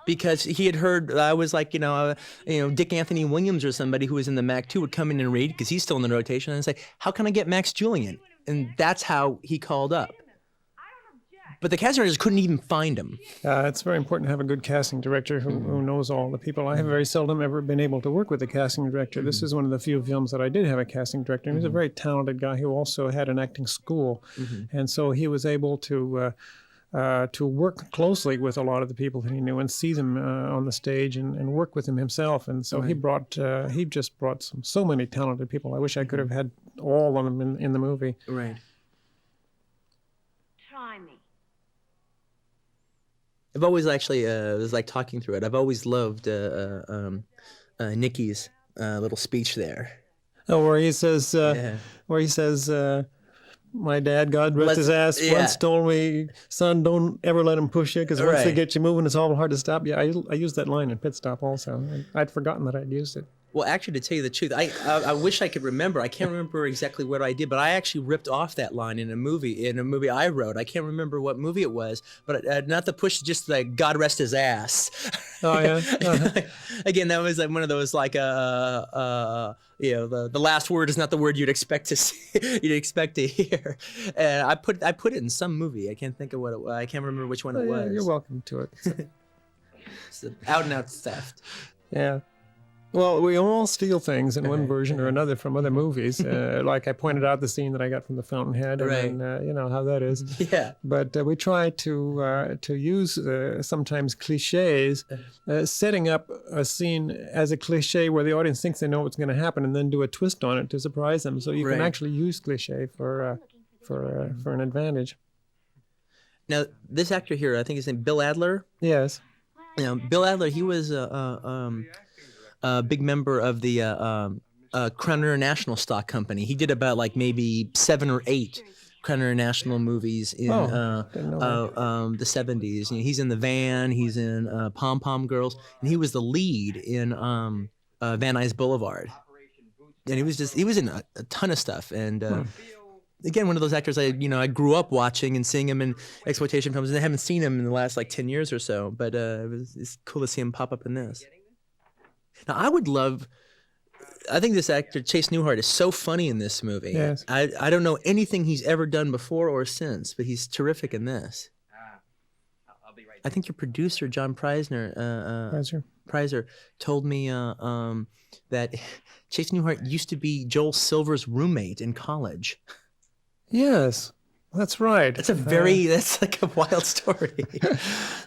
because he had heard I was like, Dick Anthony Williams or somebody who was in the Mac 2 would come in and read, because he's still in the rotation, and say, how can I get Max Julian? And that's how he called up. but the casting directors couldn't even find him. It's very important to have a good casting director who knows all the people. I have very seldom ever been able to work with a casting director. This is one of the few films that I did have a casting director. He was a very talented guy who also had an acting school, and so he was able to work closely with a lot of the people that he knew and see them on the stage and work with them himself. And so he just brought so many talented people. I wish I could have had all of them in the movie. Right. Try me. I've always actually, it was like talking through it. I've always loved Nicky's little speech there. Oh, where he says, my dad, God rest his ass, once told me, son, don't ever let him push you, because once they get you moving, it's all hard to stop. Yeah, I used that line in Pit Stop also. I'd forgotten that I'd used it. Well, actually, to tell you the truth, I wish I could remember. I can't remember exactly what I did, but I actually ripped off that line in a movie I wrote. I can't remember what movie it was, but not the push, just like God rest his ass. Oh yeah. Again, that was like one of those like the last word is not the word you'd expect to see, you'd expect to hear. And I put it in some movie. I can't think of what it was. I can't remember which one it was. You're welcome to it. It's out and out theft. Yeah. Well, we all steal things in one version or another from other movies. Like I pointed out the scene that I got from The Fountainhead, and then, you know how that is. Yeah. But we try to use sometimes cliches, setting up a scene as a cliche where the audience thinks they know what's going to happen, and then do a twist on it to surprise them. So you can actually use cliche for an advantage. Now, this actor here, I think his name Bill Adler. Yes. You know, Bill Adler, he was a big member of the Crown International stock company. He did about like maybe 7 or 8 Crown International movies in the 70s. You know, he's in The Van, he's in Pom Pom Girls, and he was the lead in Van Nuys Boulevard. And he was in a ton of stuff. And again, one of those actors I grew up watching and seeing him in exploitation films, and I haven't seen him in the last like 10 years or so. But it's cool to see him pop up in this. Now, I think this actor, Chase Newhart, is so funny in this movie. Yes. I don't know anything he's ever done before or since, but he's terrific in this. I'll be right I think your producer, John Prizer, told me that Chase Newhart used to be Joel Silver's roommate in college. Yes, that's right. That's like a wild story.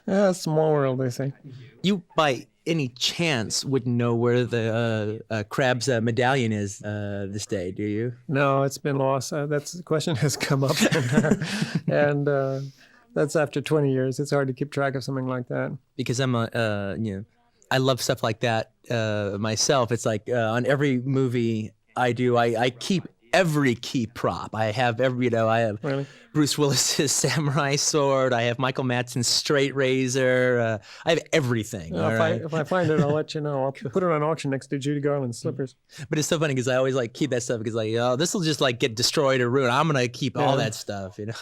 Yeah, small world, they say. You, by any chance, wouldn't know where the Crab's medallion is this day, do you? No, it's been lost. The question has come up, and that's after 20 years. It's hard to keep track of something like that. Because I'm I love stuff like that myself. It's like on every movie I do, I keep every key prop. I have Really? Bruce Willis's samurai sword. I have Michael Madsen's straight razor. I have everything. If I find it, I'll let you know. I'll put it on auction next to Judy Garland's slippers. But it's so funny because I always like keep that stuff because this will just like get destroyed or ruined. I'm gonna keep all that stuff, you know.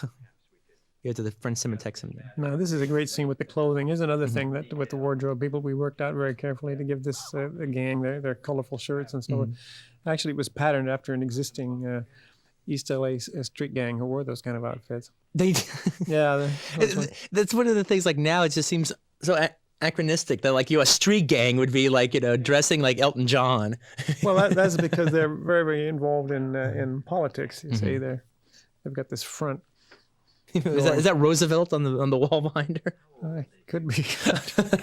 Go to the French Cinematheque. No, this is a great scene with the clothing. Here's another thing that with the wardrobe people, we worked out very carefully to give this the gang their colorful shirts and so on. Actually, it was patterned after an existing East LA street gang who wore those kind of outfits. Yeah. That's one of the things, like now it just seems so anachronistic that like a street gang would be like, dressing like Elton John. Well, that's because they're very, very involved in politics, you see. They've got this front. Is that Roosevelt on the wall behind her? Could be.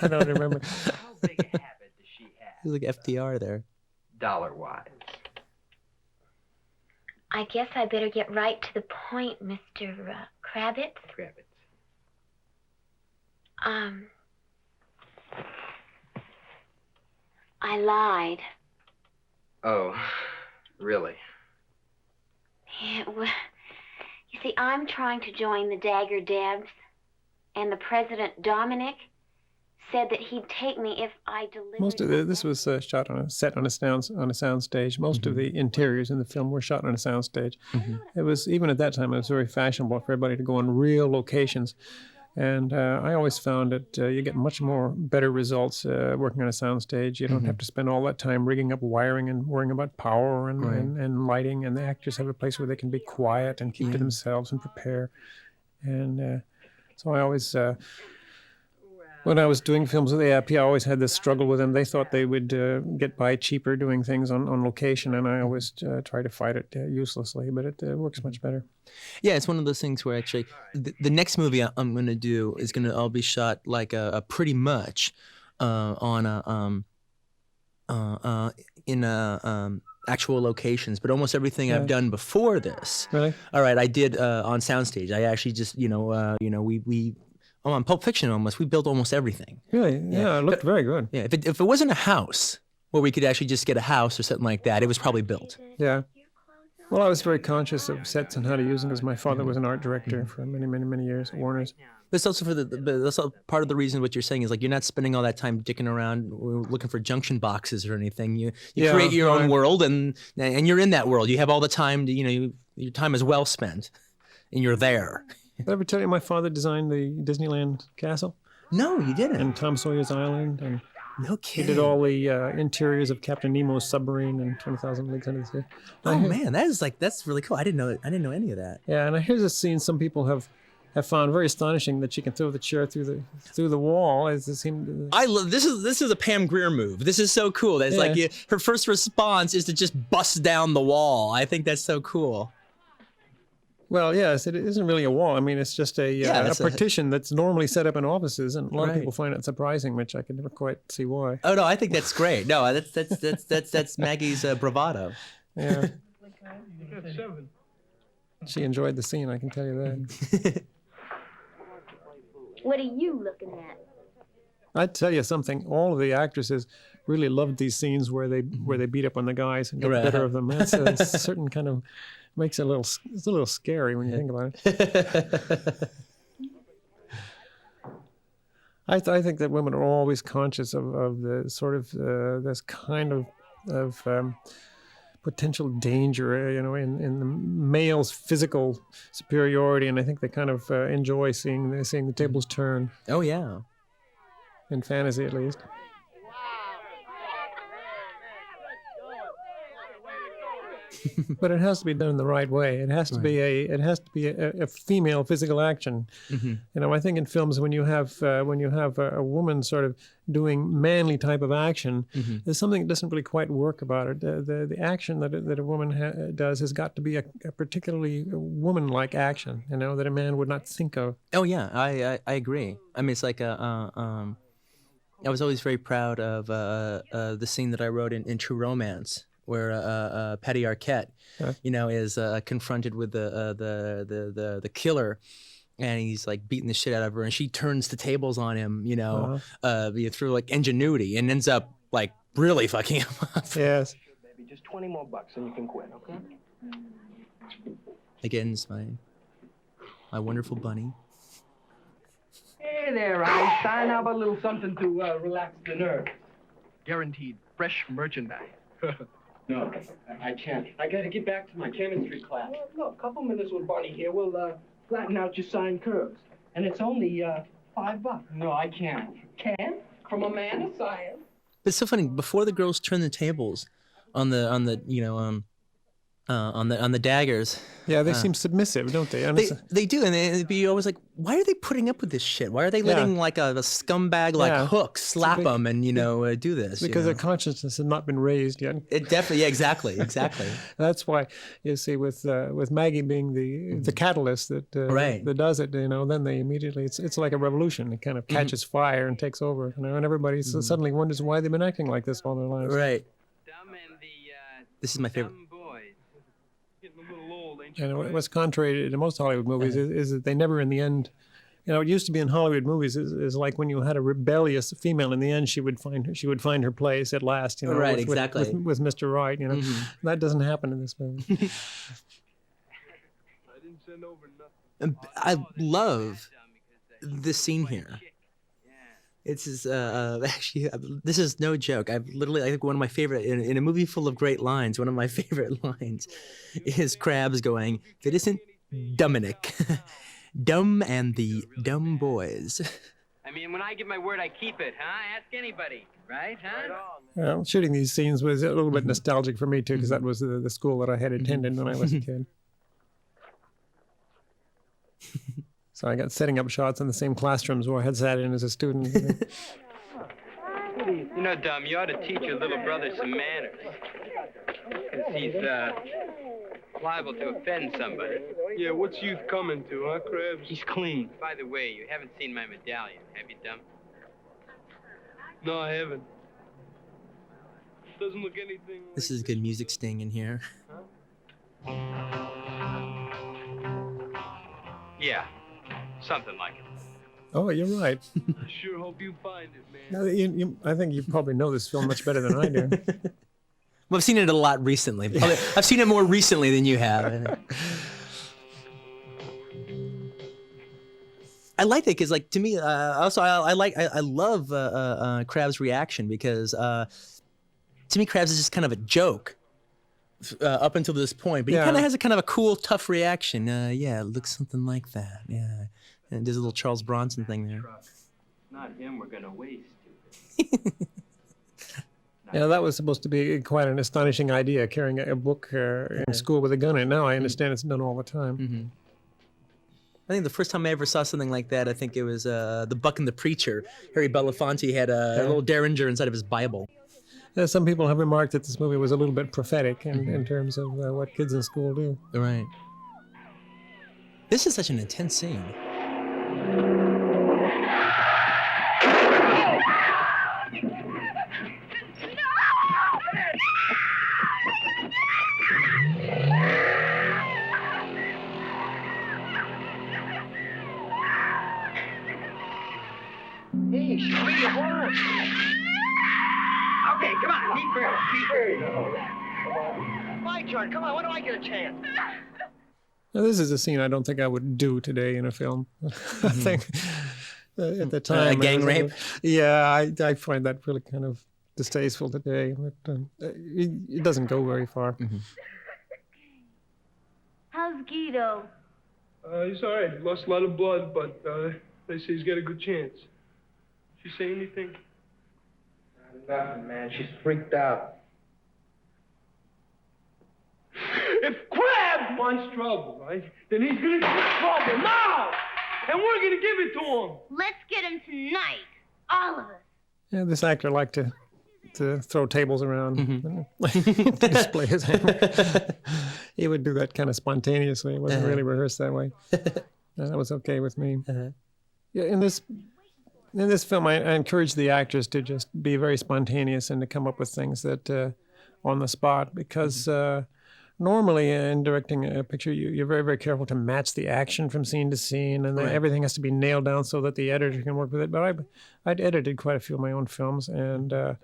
I don't remember. How big a habit does she have? There's like FDR there. Dollar-wise. I guess I better get right to the point, Mr. Kravitz. I lied. Oh, really? Yeah, well, you see, I'm trying to join the Dagger Devs, and the president, Dominic, said that he'd take me if I delivered. Most of this was shot on a sound stage. Most of the interiors in the film were shot on a sound stage. It was, even at that time, it was very fashionable for everybody to go on real locations. And I always found that you get much more better results working on a sound stage. You don't have to spend all that time rigging up wiring and worrying about power and lighting. And the actors have a place where they can be quiet and keep to themselves and prepare. And So I always, when I was doing films with AIP, I always had this struggle with them. They thought they would get by cheaper doing things on location, and I always try to fight it uselessly, but it works much better. Yeah, it's one of those things where actually the next movie I'm going to do is going to all be shot like a pretty much on a in actual locations, but almost everything I've done before this. Really? All right, I did on soundstage. I actually just we on Pulp Fiction almost we built almost everything. Really? Yeah, it looked very good. Yeah, if it wasn't a house where we could actually just get a house or something like that, it was probably built. Yeah. Well, I was very conscious of sets and how to use them because my father was an art director for many years at Warner's. But it's also that's all part of the reason what you're saying is like you're not spending all that time dicking around looking for junction boxes or anything. You create your own world and you're in that world. You have all the time to, your time is well spent and you're there. Did I ever tell you my father designed the Disneyland castle? No, you didn't. And Tom Sawyer's Island. And no kidding. He did all the interiors of Captain Nemo's submarine and 20,000 Leagues Under the Sea. Oh man, that's really cool. I didn't know any of that. Yeah, and here's a scene some people have found very astonishing that she can throw the chair through the wall. As it seemed. I love this is a Pam Grier move. This is so cool. That's like her first response is to just bust down the wall. I think that's so cool. Well, yes, it isn't really a wall. I mean, it's just a partition that's normally set up in offices, and a lot of people find it surprising, which I can never quite see why. Oh no, I think that's great. No, that's Maggie's bravado. Yeah. She enjoyed the scene, I can tell you that. What are you looking at? I'd tell you something. All of the actresses really loved these scenes where they beat up on the guys and get the better of them. That's a certain kind of makes it it's a little scary when you think about it. I think that women are always conscious of the sort of this kind of potential danger, in the male's physical superiority, and I think they kind of enjoy seeing the tables turn. Oh yeah, in fantasy at least. But it has to be done the right way. It has to be a female physical action. Mm-hmm. I think in films when you have a woman sort of doing manly type of action, mm-hmm. there's something that doesn't really quite work about it. The action that a woman does has got to be a particularly woman-like action, that a man would not think of. Oh yeah, I agree. I mean, it's like I was always very proud of the scene that I wrote in True Romance, where Patty Arquette, is confronted with the killer, and he's like beating the shit out of her, and she turns the tables on him, through like ingenuity, and ends up like really fucking him up. Yes. Baby, just $20 more and you can quit, okay? Again, it's my wonderful bunny. Hey there, Einstein. How about a little something to relax the nerves? Guaranteed fresh merchandise. No, I can't. I gotta get back to my chemistry class. Well, look, a couple minutes with Bunny here. We'll flatten out your sine curves. And it's only $5. No, I can't. Can't? From a man of science. But it's so funny. Before the girls turn the tables on the daggers. Yeah, they seem submissive, don't they? They do, and they'd be always like, "Why are they putting up with this shit? Why are they letting like a scumbag like Hook slap them and do this?" Because their consciousness has not been raised yet. It definitely, exactly. That's why you see with Maggie being the catalyst that does it. Then they immediately it's like a revolution. It kind of catches fire and takes over. And everybody suddenly wonders why they've been acting like this all their lives. Right. This is my favorite. And what's contrary to most Hollywood movies is that they never, in the end, it used to be in Hollywood movies is like when you had a rebellious female. In the end, she would find her place at last. Right, with Mr. Right. Mm-hmm. That doesn't happen in this movie. I love this scene here. It's actually, this is no joke. I think one of my favorite, in a movie full of great lines, one of my favorite lines is Krabs going, "If it isn't Dominic, Dumb and the Dumb Boys." I mean, when I give my word, I keep it, huh? Ask anybody, right, huh? Well, shooting these scenes was a little bit nostalgic for me, too, because that was the school that I had attended when I was a kid. So I got setting up shots in the same classrooms where I had sat in as a student. You know, Dom, you ought to teach your little brother some manners. Because he's, liable to offend somebody. Yeah, what's youth coming to, huh, Krabs? He's clean. By the way, you haven't seen my medallion, have you, Dom? No, I haven't. Doesn't look anything like... This is good music sting in here. Yeah, something like it. Oh, you're right. I sure hope you find it, man. I think you probably know this film much better than I do. Well, I've seen it a lot recently. Probably, I've seen it more recently than you have. I like that because, like, to me, also I love Krabs' reaction because to me, Krabs is just kind of a joke up until this point, but he kind of has a kind of a cool, tough reaction. Yeah, it looks something like that. Yeah, and there's a little Charles Bronson thing there. Not him, we're gonna waste. Yeah, that was supposed to be quite an astonishing idea, carrying a book in school with a gun in it. Now I understand it's done all the time. Mm-hmm. I think the first time I ever saw something like that, I think it was The Buck and the Preacher. Harry Belafonte had a little derringer inside of his Bible. Some people have remarked that this movie was a little bit prophetic in terms of what kids in school do. Right. This is such an intense scene. Hey, sweetie, hold on. Okay, come on, me first. My turn. Come on, when do I get a chance? Now, this is a scene I don't think I would do today in a film. I think at the time... A gang rape? Yeah, I find that really kind of distasteful today. But it doesn't go very far. Mm-hmm. How's Guido? He's all right. Lost a lot of blood, but they say he's got a good chance. She say anything? Nothing, man. She's freaked out. If Krabs wants trouble, right, then he's gonna get trouble now! And we're gonna give it to him! Let's get him tonight. All of us. Yeah, this actor liked to throw tables around to display his hammer. He would do that kind of spontaneously. It wasn't really rehearsed that way. That was okay with me. Yeah, in this film, I encourage the actors to just be very spontaneous and to come up with things that on the spot, because normally in directing a picture, you're very, very careful to match the action from scene to scene, and everything has to be nailed down so that the editor can work with it. But I'd edited quite a few of my own films, and I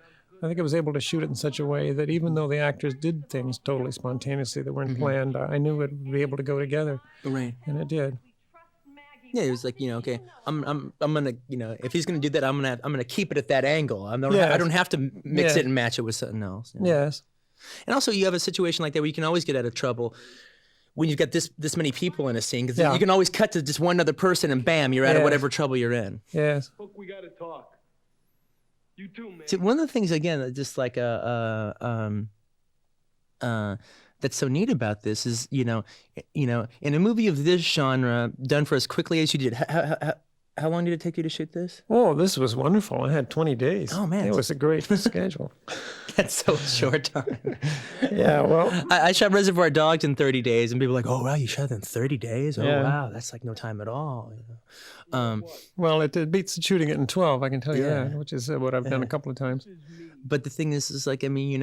think I was able to shoot it in such a way that even though the actors did things totally spontaneously that weren't planned, I knew it would be able to go together. Right. And it did. Yeah, it was like, okay, I'm gonna, if he's gonna do that, I'm gonna keep it at that angle. I don't have to mix it and match it with something else. Yes. And also, you have a situation like that where you can always get out of trouble when you've got this many people in a scene, because you can always cut to just one other person, and bam, you're out of whatever trouble you're in. Yes. Look, we gotta talk. You too, man. See, one of the things, again, just like that's so neat about this is, in a movie of this genre, done for as quickly as you did, how long did it take you to shoot this? Oh, this was wonderful. I had 20 days. Oh, man. It was a great schedule. That's so short time. Yeah, well... I shot Reservoir Dogs in 30 days, and people are like, oh, wow, you shot it in 30 days? Oh, Yeah. wow, that's like no time at all. Well, it beats shooting it in 12, I can tell you that, which is what I've done a couple of times. But the thing is like, I mean, You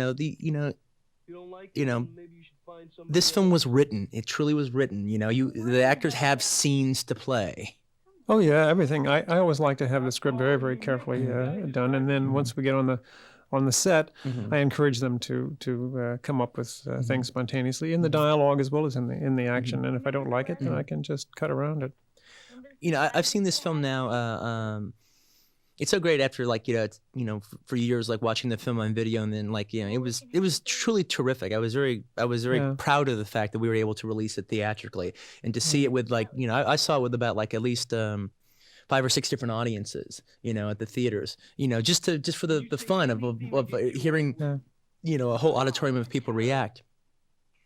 don't like it, maybe you should find somebody this film was written. It truly was written. The actors have scenes to play. Oh yeah, everything. I always like to have the script very, very carefully done, and then once we get on the set, I encourage them to come up with things spontaneously in the dialogue as well as in the action. And if I don't like it, then I can just cut around it. I've seen this film now. It's so great after for years watching the film on video, and then it was truly terrific. I was very proud of the fact that we were able to release it theatrically, and to see it with I saw it with about at least 5 or 6 different audiences, at the theaters, just for the fun of hearing a whole auditorium of people react.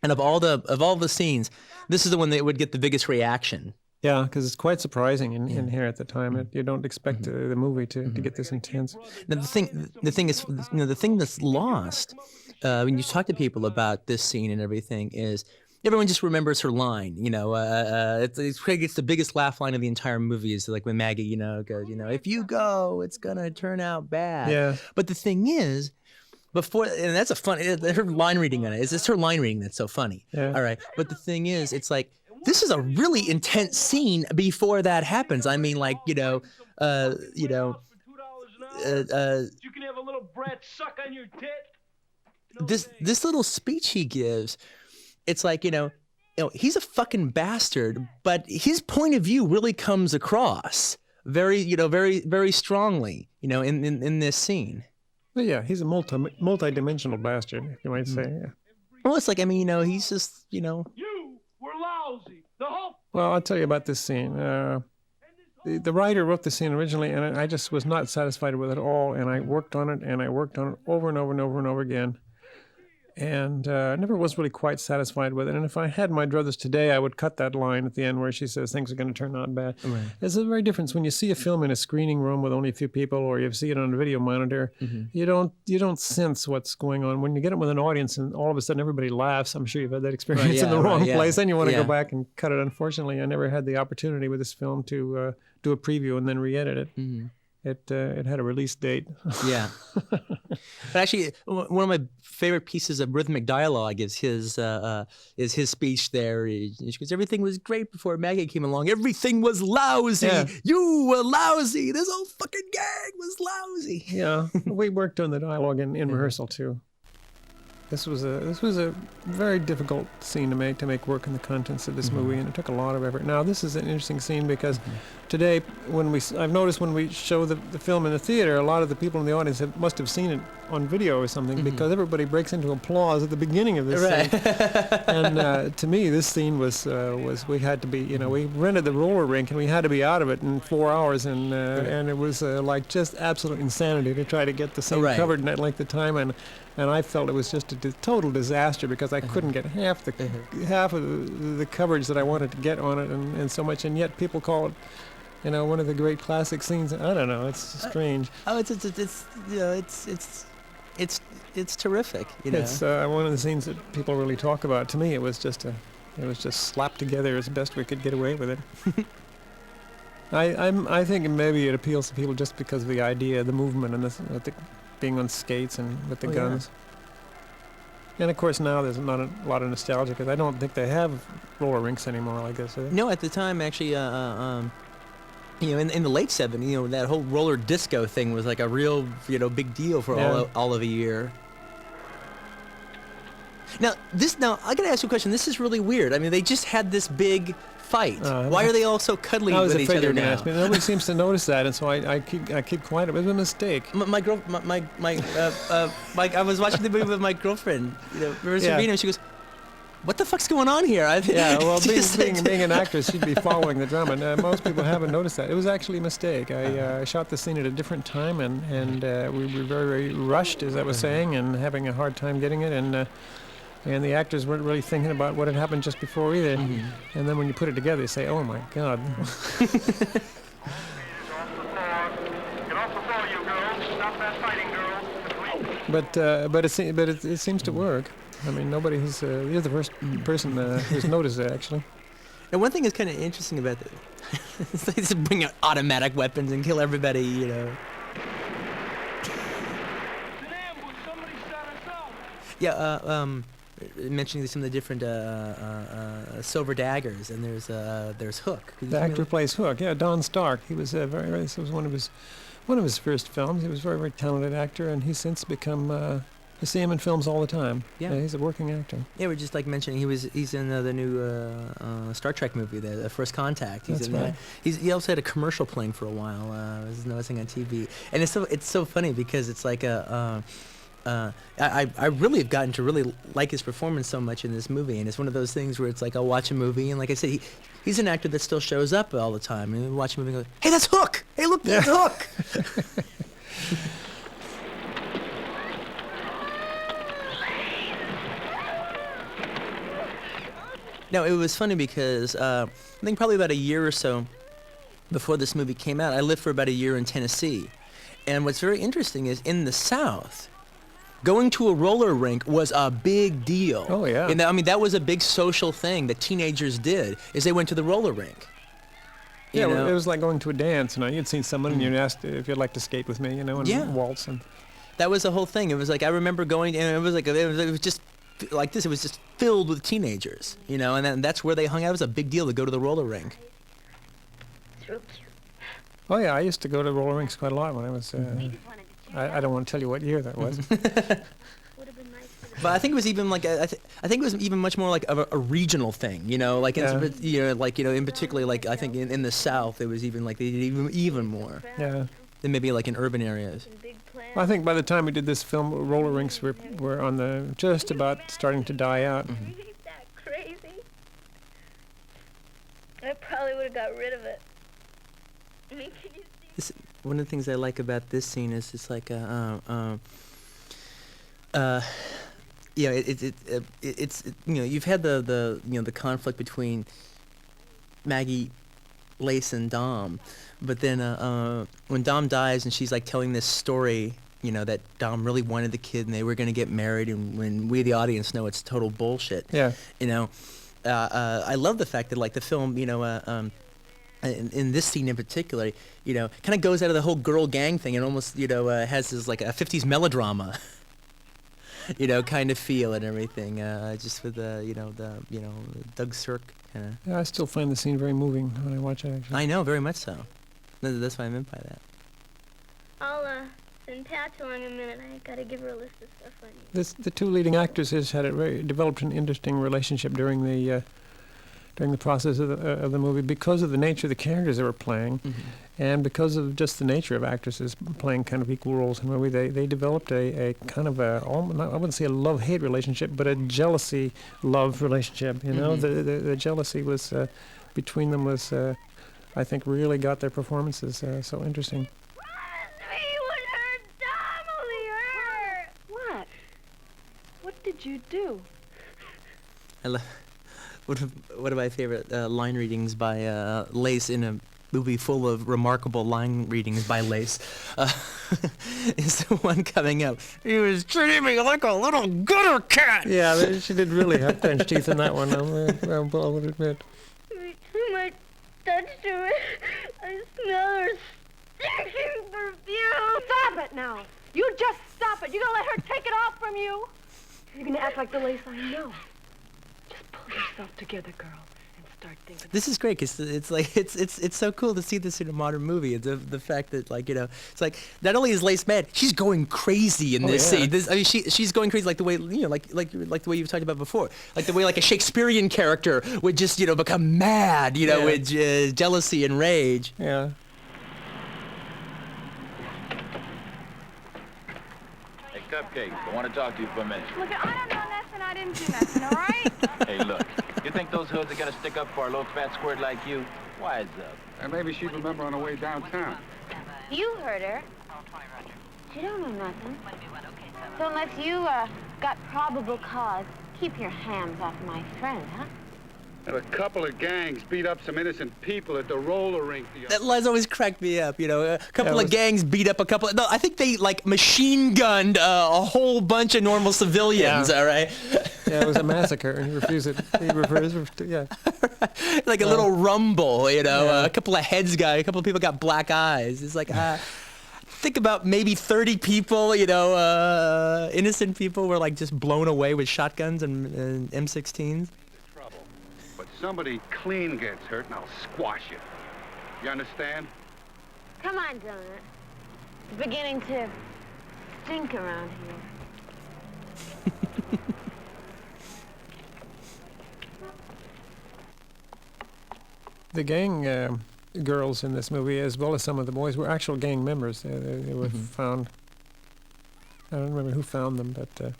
And of all the scenes, this is the one that would get the biggest reaction. Yeah, because it's quite surprising in here at the time. You don't expect the movie to get this intense. Now the thing is, the thing that's lost when you talk to people about this scene and everything is everyone just remembers her line. Craig gets the biggest laugh line of the entire movie is like when Maggie, goes, if you go, it's gonna turn out bad. Yeah. But the thing is, and that's a fun. Her line reading on it is it's her line reading that's so funny. Yeah. All right, but the thing is, it's like. This is a really intense scene before that happens. I mean, like, you can have a little brat suck on your tit. This little speech he gives, it's like, he's a fucking bastard, but his point of view really comes across very, very, very strongly, in this scene. Well, yeah, he's a multi-dimensional bastard, if you might say. Yeah. Well, it's like, I mean, he's just, You were lousy. The whole. Well, I'll tell you about this scene. The writer wrote the scene originally, and I just was not satisfied with it at all. And I worked on it, and I worked on it over and over and over and over again. And never was really quite satisfied with it. And if I had my druthers today, I would cut that line at the end where she says things are going to turn out bad. Right. There's a very difference when you see a film in a screening room with only a few people, or you see it on a video monitor. You don't sense what's going on. When you get it with an audience, and all of a sudden everybody laughs. I'm sure you've had that experience in the wrong place. Then you want to go back and cut it. Unfortunately, I never had the opportunity with this film to do a preview and then re-edit it. It had a release date. Yeah. But actually, one of my favorite pieces of rhythmic dialogue is his speech there. She goes, everything was great before Maggie came along. Everything was lousy. Yeah. You were lousy. This whole fucking gang was lousy. Yeah. We worked on the dialogue in rehearsal, too. This was a very difficult scene to make work in the contents of this movie, and it took a lot of effort. Now, this is an interesting scene because today, I've noticed when we show the film in the theater, a lot of the people in the audience must have seen it on video or something because everybody breaks into applause at the beginning of this scene. And to me, this scene was we had to be, we rented the roller rink and we had to be out of it in 4 hours, and it was like just absolute insanity to try to get the scene covered in that length of time, and I felt it was just a total disaster because I couldn't get half of the coverage that I wanted to get on it, and so much, and yet people call it, one of the great classic scenes. I don't know, it's strange. It's terrific. It's one of the scenes that people really talk about. To me, it was just slapped together as best we could get away with it. I think maybe it appeals to people just because of the idea, the movement, and being on skates and with the guns. Yeah. And of course now there's not a lot of nostalgia because I don't think they have roller rinks anymore, I guess. No, at the time actually, in the late 70s, that whole roller disco thing was like a real, big deal for all of a year. Now I gotta ask you a question. This is really weird. I mean, they just had this big fight. Why are they all so cuddly with each other now? Nobody seems to notice that, and so I keep quiet. It was a mistake. I was watching the movie with my girlfriend, Savina, and she goes, "What the fuck's going on here?" Being an actress, she'd be following the drama. And, most people haven't noticed that. It was actually a mistake. I shot the scene at a different time, and we were very, very rushed, as I was saying, and having a hard time getting it, and the actors weren't really thinking about what had happened just before either. And then when you put it together, you say, "Oh my God." Get off the floor, you girls. Stop that fighting, girls. But it seems to work. I mean, you're the first person who's noticed it, actually. And one thing that's kind of interesting about it, they just bring out automatic weapons and kill everybody, Yeah, mentioning some of the different silver daggers, and there's Hook. The actor plays Hook. Yeah, Don Stark. He was this was one of his first films. He was a very, very talented actor, and he's since become. You see him in films all the time. Yeah, he's a working actor. Yeah, we're just like mentioning he's in the new Star Trek movie, the First Contact. He's in that. He also had a commercial playing for a while. I was noticing on TV, and it's so funny because it's like I really have gotten to really like his performance so much in this movie, and it's one of those things where it's like I'll watch a movie, and like I said, he's an actor that still shows up all the time, and we watch a movie and go, "Hey, that's Hook! Hey, look, that's Hook!" No, it was funny because I think probably about a year or so before this movie came out, I lived for about a year in Tennessee. And what's very interesting is in the South, going to a roller rink was a big deal. Oh, yeah. And I mean, that was a big social thing that teenagers did, is they went to the roller rink. Yeah, You know? it was like going to a dance. You'd seen someone and you'd asked if you'd like to skate with me, and waltz. And That was the whole thing. It was like, I remember going, and it was like, it was just like this. It was just filled with teenagers, and that's where they hung out. It was a big deal to go to the roller rink. It's real cute. oh yeah, I used to go to roller rinks quite a lot when I was. I don't want to tell you what year that was. But I think it was even like I think it was even much more like a regional thing, like in particularly like I think in the South it was even like they did even more Yeah. than maybe like in urban areas. I think by the time we did this film, roller rinks were on the just about starting to die out. Ain't that crazy? I probably would have got rid of it. I mean, can you see? One of the things I like about this scene is it's like it's you've had the conflict between Maggie, Lace, and Dom, but then when Dom dies and she's like telling this story, that Dom really wanted the kid and they were going to get married, and when we the audience know it's total bullshit. Yeah. I love the fact that like the film, in this scene in particular, kind of goes out of the whole girl gang thing and almost, has this like a 50s melodrama. Kind of feel and everything, just with the Doug Sirk kind of. Yeah, I still find the scene very moving when I watch it. Actually, I know, very much so. That's what I meant by that. I'll send Pat along in a minute. I gotta give her a list of stuff I need. the two leading actresses had developed an interesting relationship during the process of the movie because of the nature of the characters they were playing, and because of just the nature of actresses playing kind of equal roles in the movie. They developed a kind of I wouldn't say a love-hate relationship, but a jealousy-love relationship. The jealousy was between them was, I think, really got their performances so interesting. What? What did you do? One of my favorite line readings by Lace in a movie full of remarkable line readings by Lace is the one coming up. He was treating me like a little gutter cat. Yeah, she did really have French teeth in that one, I will admit. Every time I touched her, I smell her stinking perfume. Stop it now. You just stop it. You're going to let her take it off from you. You're going to act like the Lace I know. Just pull yourself together, girl, and start thinking. This is great because it's like it's so cool to see this in a modern movie. It's the fact that it's like not only is Lace mad, she's going crazy in this scene. She's going crazy like the way like the way you've talked about before, like the way like a Shakespearean character would just become mad with jealousy and rage. Yeah. Cupcake, I want to talk to you for a minute. Look, I don't know nothing. I didn't do nothing, all right? Hey, look, you think those hoods are going to stick up for a little fat squirt like you? Wise up. And maybe she'd remember on her way downtown. You heard her. She don't know nothing. So unless you got probable cause, keep your hands off my friend, huh? And a couple of gangs beat up some innocent people at the roller rink. That line's always cracked me up, A couple of gangs beat up a couple. No, I think they like machine gunned a whole bunch of normal civilians. All right. Yeah, it was a massacre, and he refused it. He refers to like a little rumble, A couple of heads a couple of people got black eyes. It's like think about maybe 30 people, innocent people were like just blown away with shotguns and M16s. Somebody clean gets hurt and I'll squash you. You understand? Come on, Donut. It's beginning to stink around here. The gang girls in this movie, as well as some of the boys, were actual gang members. They were found. I don't remember who found them, but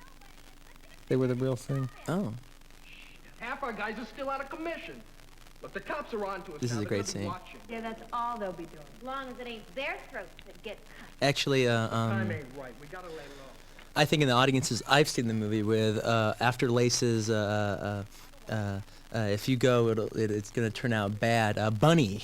they were the real thing. Oh. Half our guys are still out of commission. But the cops are on to us. This now. is a great They're gonna be scene. watching. Yeah, that's all they'll be doing. As long as it ain't their throats that get cut. Actually, Time ain't right. We gotta lay low. I think in the audiences I've seen the movie with, after Lace's if you go, it's going to turn out bad. Bunny,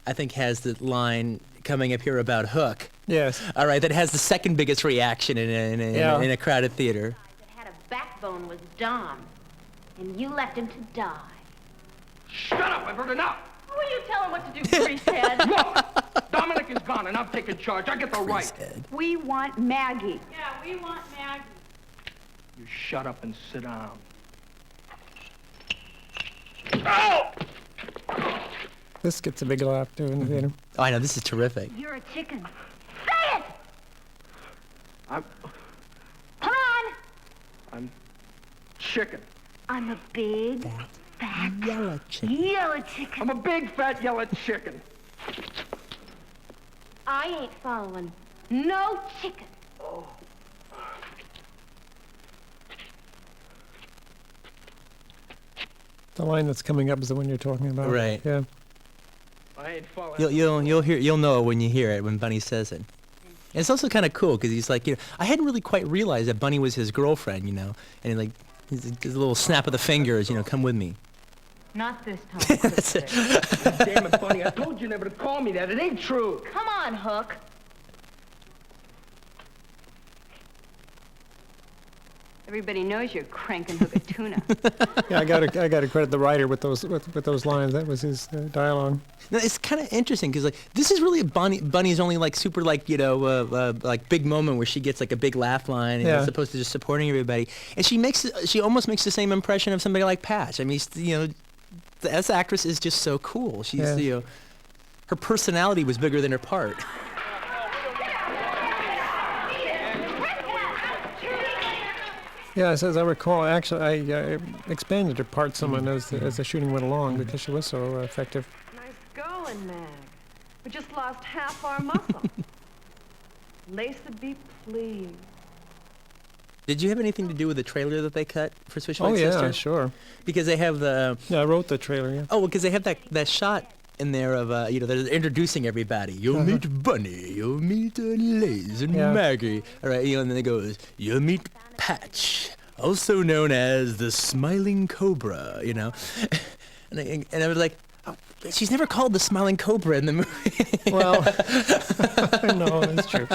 I think, has the line coming up here about Hook. Yes. All right, that has the second biggest reaction in a crowded theater. That had a backbone was Dom, and you left him to die. Shut up! I've heard enough! Who are you telling what to do, Greasehead? Look! Dominic is gone, and I'm taking charge. I get the right. We want Maggie. Yeah, we want Maggie. You shut up and sit down. Oh! This gets a big laugh, too, in the theater. Oh, I know, this is terrific. You're a chicken. Say it! I'm Come on! chicken. I'm a big, fat, Yellow chicken. yellow chicken. I'm a big, fat, yellow chicken. I ain't following no chicken. The line that's coming up is the one you're talking about. Right. Yeah. I ain't following. You'll know it when you hear it, when Bunny says it. And it's also kind of cool because he's like, I hadn't really quite realized that Bunny was his girlfriend, and he's a little snap of the fingers, come with me. Not this time. That's it. Damn it, Bunny! I told you never to call me that. It ain't true. Come on, Hook. Everybody knows you're cranking Hook a tuna. Yeah, I got to credit the writer with those lines. That was his dialogue. Now, it's kind of interesting because this is really Bunny's only super big moment where she gets a big laugh line and as opposed to just supporting everybody. And she almost makes the same impression of somebody like Patch. I mean, this actress is just so cool. She's her personality was bigger than her part. Yeah, as I recall, actually, I expanded her part somewhat as the shooting went along because she was so effective. Nice going, Mag. We just lost half our muscle. Lacey, be pleased. Did you have anything to do with the trailer that they cut for Switchblade Oh, yeah, Sister? sure. Because they have the... Yeah, I wrote the trailer, yeah. Oh, because they have that shot in there of, they're introducing everybody. You'll meet Bunny, you'll meet Lays and Maggie. All right, and then it goes, you'll meet Patch, also known as the Smiling Cobra, and I was like, oh, she's never called the Smiling Cobra in the movie. Well, no, that's true.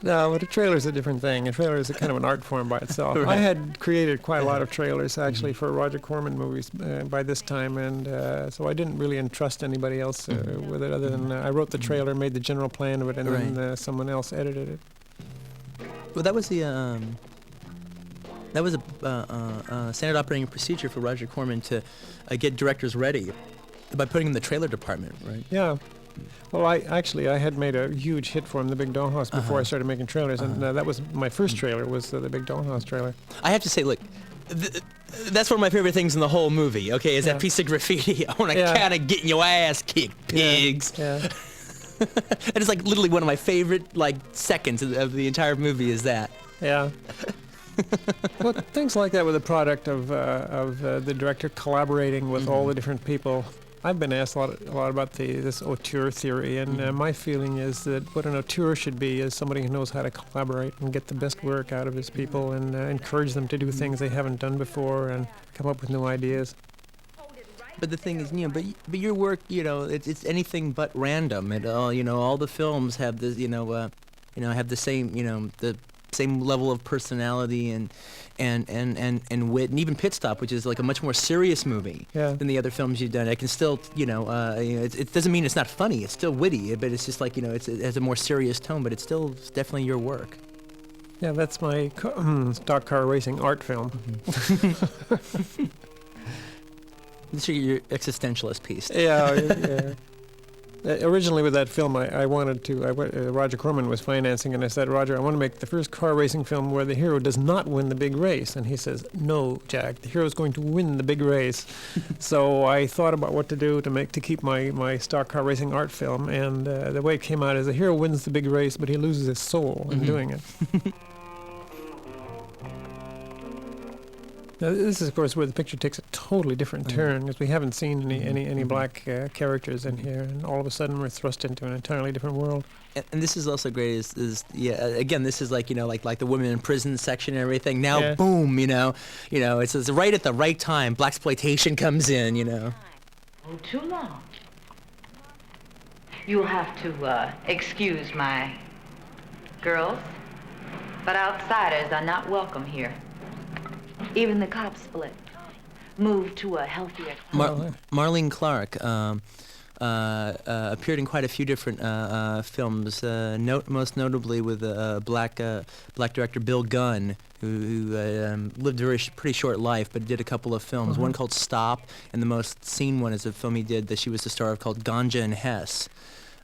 No, but a trailer's a different thing. A trailer is a kind of an art form by itself. Right. I had created quite a lot of trailers, actually, for Roger Corman movies by this time, and so I didn't really entrust anybody else with it other than I wrote the trailer, made the general plan of it, and then someone else edited it. Well, that was the standard operating procedure for Roger Corman to get directors ready by putting them in the trailer department, right? Yeah. Well, I had made a huge hit for him, The Big Dollhouse, before I started making trailers, and that was my first trailer, was the Big Dollhouse trailer. I have to say, look, that's one of my favorite things in the whole movie, okay, is that piece of graffiti. I want to kind of get your ass kicked, pigs. Yeah. And it's literally one of my favorite seconds of the entire movie is that. Yeah. Well, things like that were the product of the director collaborating with all the different people. I've been asked a lot about this auteur theory, and my feeling is that what an auteur should be is somebody who knows how to collaborate and get the best work out of his people and encourage them to do things they haven't done before and come up with new ideas. But the thing is, but your work, it's anything but random. It all the films have this, have the same, the same level of personality and wit, and even Pit Stop, which is a much more serious movie than the other films you've done. I can still, it doesn't mean it's not funny. It's still witty, but it's just it has a more serious tone. But it's definitely your work. Yeah, that's my stock car racing art film. This is your existentialist piece. Yeah. Originally with that film, I wanted to, Roger Corman was financing, and I said, Roger, I want to make the first car racing film where the hero does not win the big race. And he says, no, Jack, the hero's going to win the big race. So I thought about what to do to keep my stock car racing art film, and the way it came out is the hero wins the big race, but he loses his soul in doing it. Now, this is, of course, where the picture takes a totally different turn, because we haven't seen any black characters in here, and all of a sudden we're thrust into an entirely different world. And this is also great. Again, this is like the women in prison section and everything. Now, boom, it's right at the right time. Blaxploitation comes in, Oh, too long. You'll have to excuse my girls, but outsiders are not welcome here. Even the cops split, moved to a healthier climate. Marlene Clark appeared in quite a few different films, most notably with black director Bill Gunn, who lived a pretty short life, but did a couple of films. One called Stop, and the most seen one is a film he did that she was the star of called Ganja and Hess.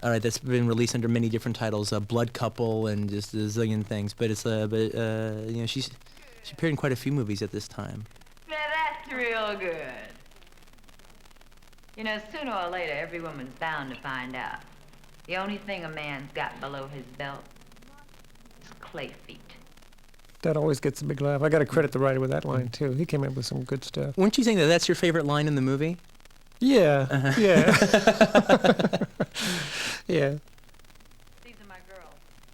All right, that's been released under many different titles, Blood Couple, and just a zillion things. But she appeared in quite a few movies at this time. Now that's real good. Sooner or later, every woman's bound to find out. The only thing a man's got below his belt is clay feet. That always gets a big laugh. I got to credit the writer with that line, too. He came up with some good stuff. Weren't you saying that that's your favorite line in the movie? Yeah, yeah. Yeah.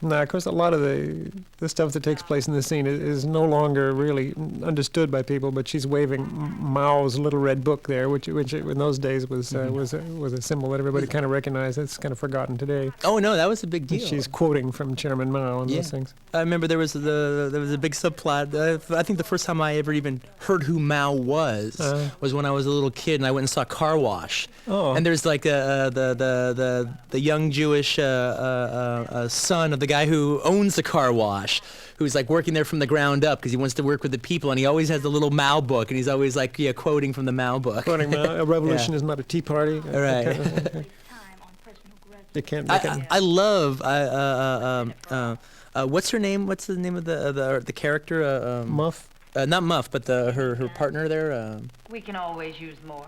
Now, of course, a lot of the stuff that takes place in this scene is no longer really understood by people. But she's waving Mao's little red book there, which in those days was a symbol that everybody kind of recognized. It's kind of forgotten today. Oh no, that was a big deal. And she's quoting from Chairman Mao and those things. I remember there was a big subplot. I think the first time I ever even heard who Mao was when I was a little kid, and I went and saw Car Wash. Oh. And there's like the young Jewish son of the guy who owns the car wash, who's like working there from the ground up because he wants to work with the people, and he always has the little Mao book, and he's always like quoting from the Mao book. Quoting Mao, a revolution is not a tea party. All right. You can't. I love. What's her name? What's the name of the character? Muff. Not Muff, but her partner there. We can always use more.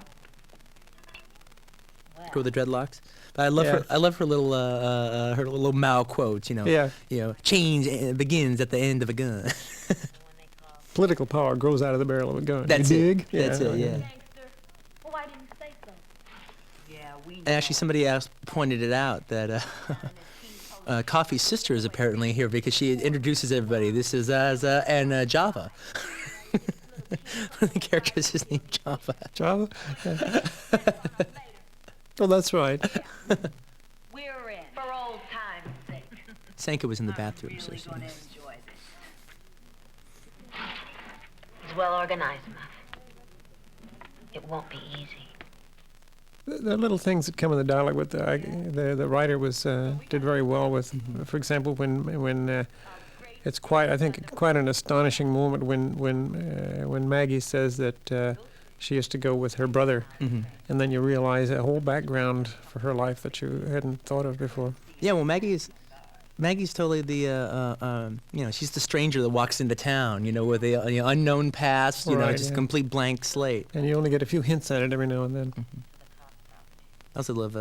Girl with the dreadlocks. I love her. I love her little Mao quotes. Change begins at the end of a gun. Political power grows out of the barrel of a gun. That's it. That's it. Yeah. Well, why didn't you say so? Yeah, we. And actually, somebody pointed it out that Coffee's sister is apparently here because she introduces everybody. This is and Java. One of the characters is named Java. Java. Oh, that's right. We're in for old time's sake. Sanka was in the bathroom, so she. He's well organized enough. It won't be easy. The little things that come in the dialogue with the writer did very well with, for example, when it's quite an astonishing moment when Maggie says that. She used to go with her brother, and then you realize a whole background for her life that you hadn't thought of before. Yeah, well, Maggie's totally the she's the stranger that walks into town, with the unknown past, just complete blank slate. And you only get a few hints at it every now and then. I also love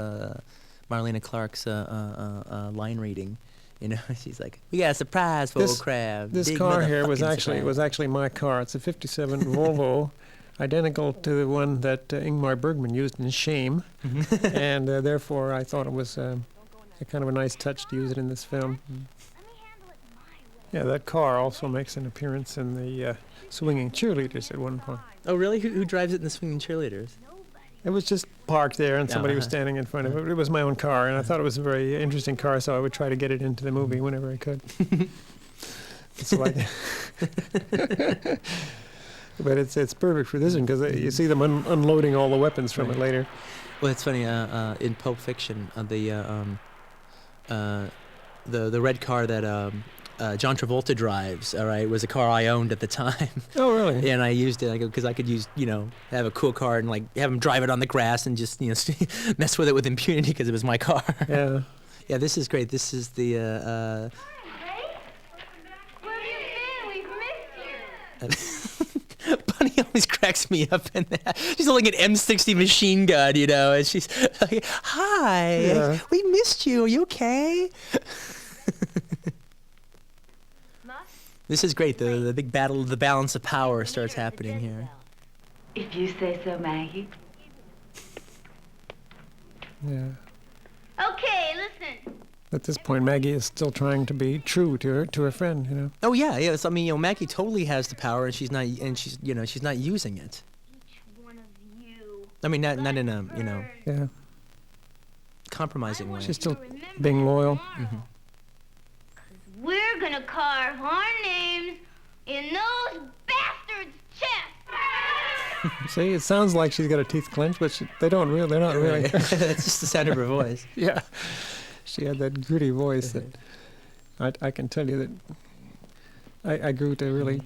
Marlena Clark's line reading. She's like, "We got a surprise for old Crab." This car here was actually my car. It's a '57 Volvo. Identical to the one that Ingmar Bergman used in Shame, and therefore I thought it was a kind of a nice touch to use it in this film. Yeah, that car also makes an appearance in the Swinging Cheerleaders at one point. Oh, really? Who drives it in the Swinging Cheerleaders? It was just parked there, and somebody was standing in front of it. It was my own car, and I thought it was a very interesting car, so I would try to get it into the movie whenever I could. So but it's perfect for this one because you see them unloading all the weapons from it later. Well, it's funny. In Pulp Fiction, the red car that John Travolta drives, all right, was a car I owned at the time. Oh, really? Yeah, and I used it because I could use, have a cool car and have him drive it on the grass and just, mess with it with impunity because it was my car. Yeah. Yeah, this is great. This is the. Where have you been? We've missed you. Bunny always cracks me up in that. She's holding an M60 machine gun, and she's like, "Hi, we missed you. Are you okay?" This is great. The big battle of the balance of power starts happening here. If you say so, Maggie. Yeah. Okay, listen. At this point, Maggie is still trying to be true to her friend, you know. Oh yeah, yes. I mean, Maggie totally has the power, and she's not using it. I mean, not in a yeah, compromising way. She's still being loyal. Mm-hmm. We're gonna carve our names in those bastards' chests. See, it sounds like she's got her teeth clenched, but they're not really. That's just the sound of her voice. Yeah, she had that gritty voice that I can tell you that I grew to really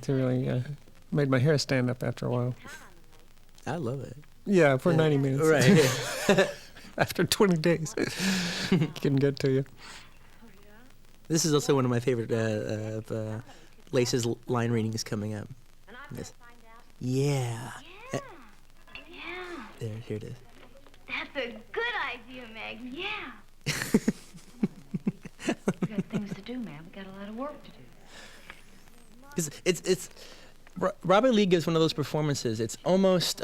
made my hair stand up after a while. I love it. Yeah, for 90 minutes. Right. After 20 days, can get to you. This is also one of my favorite Lace's line readings coming up. Yes. Yeah. There, here it is. That's a good idea, Meg. Yeah. We got things to do, man. We got a lot of work to do. It's Robert Lee gives one of those performances. It's almost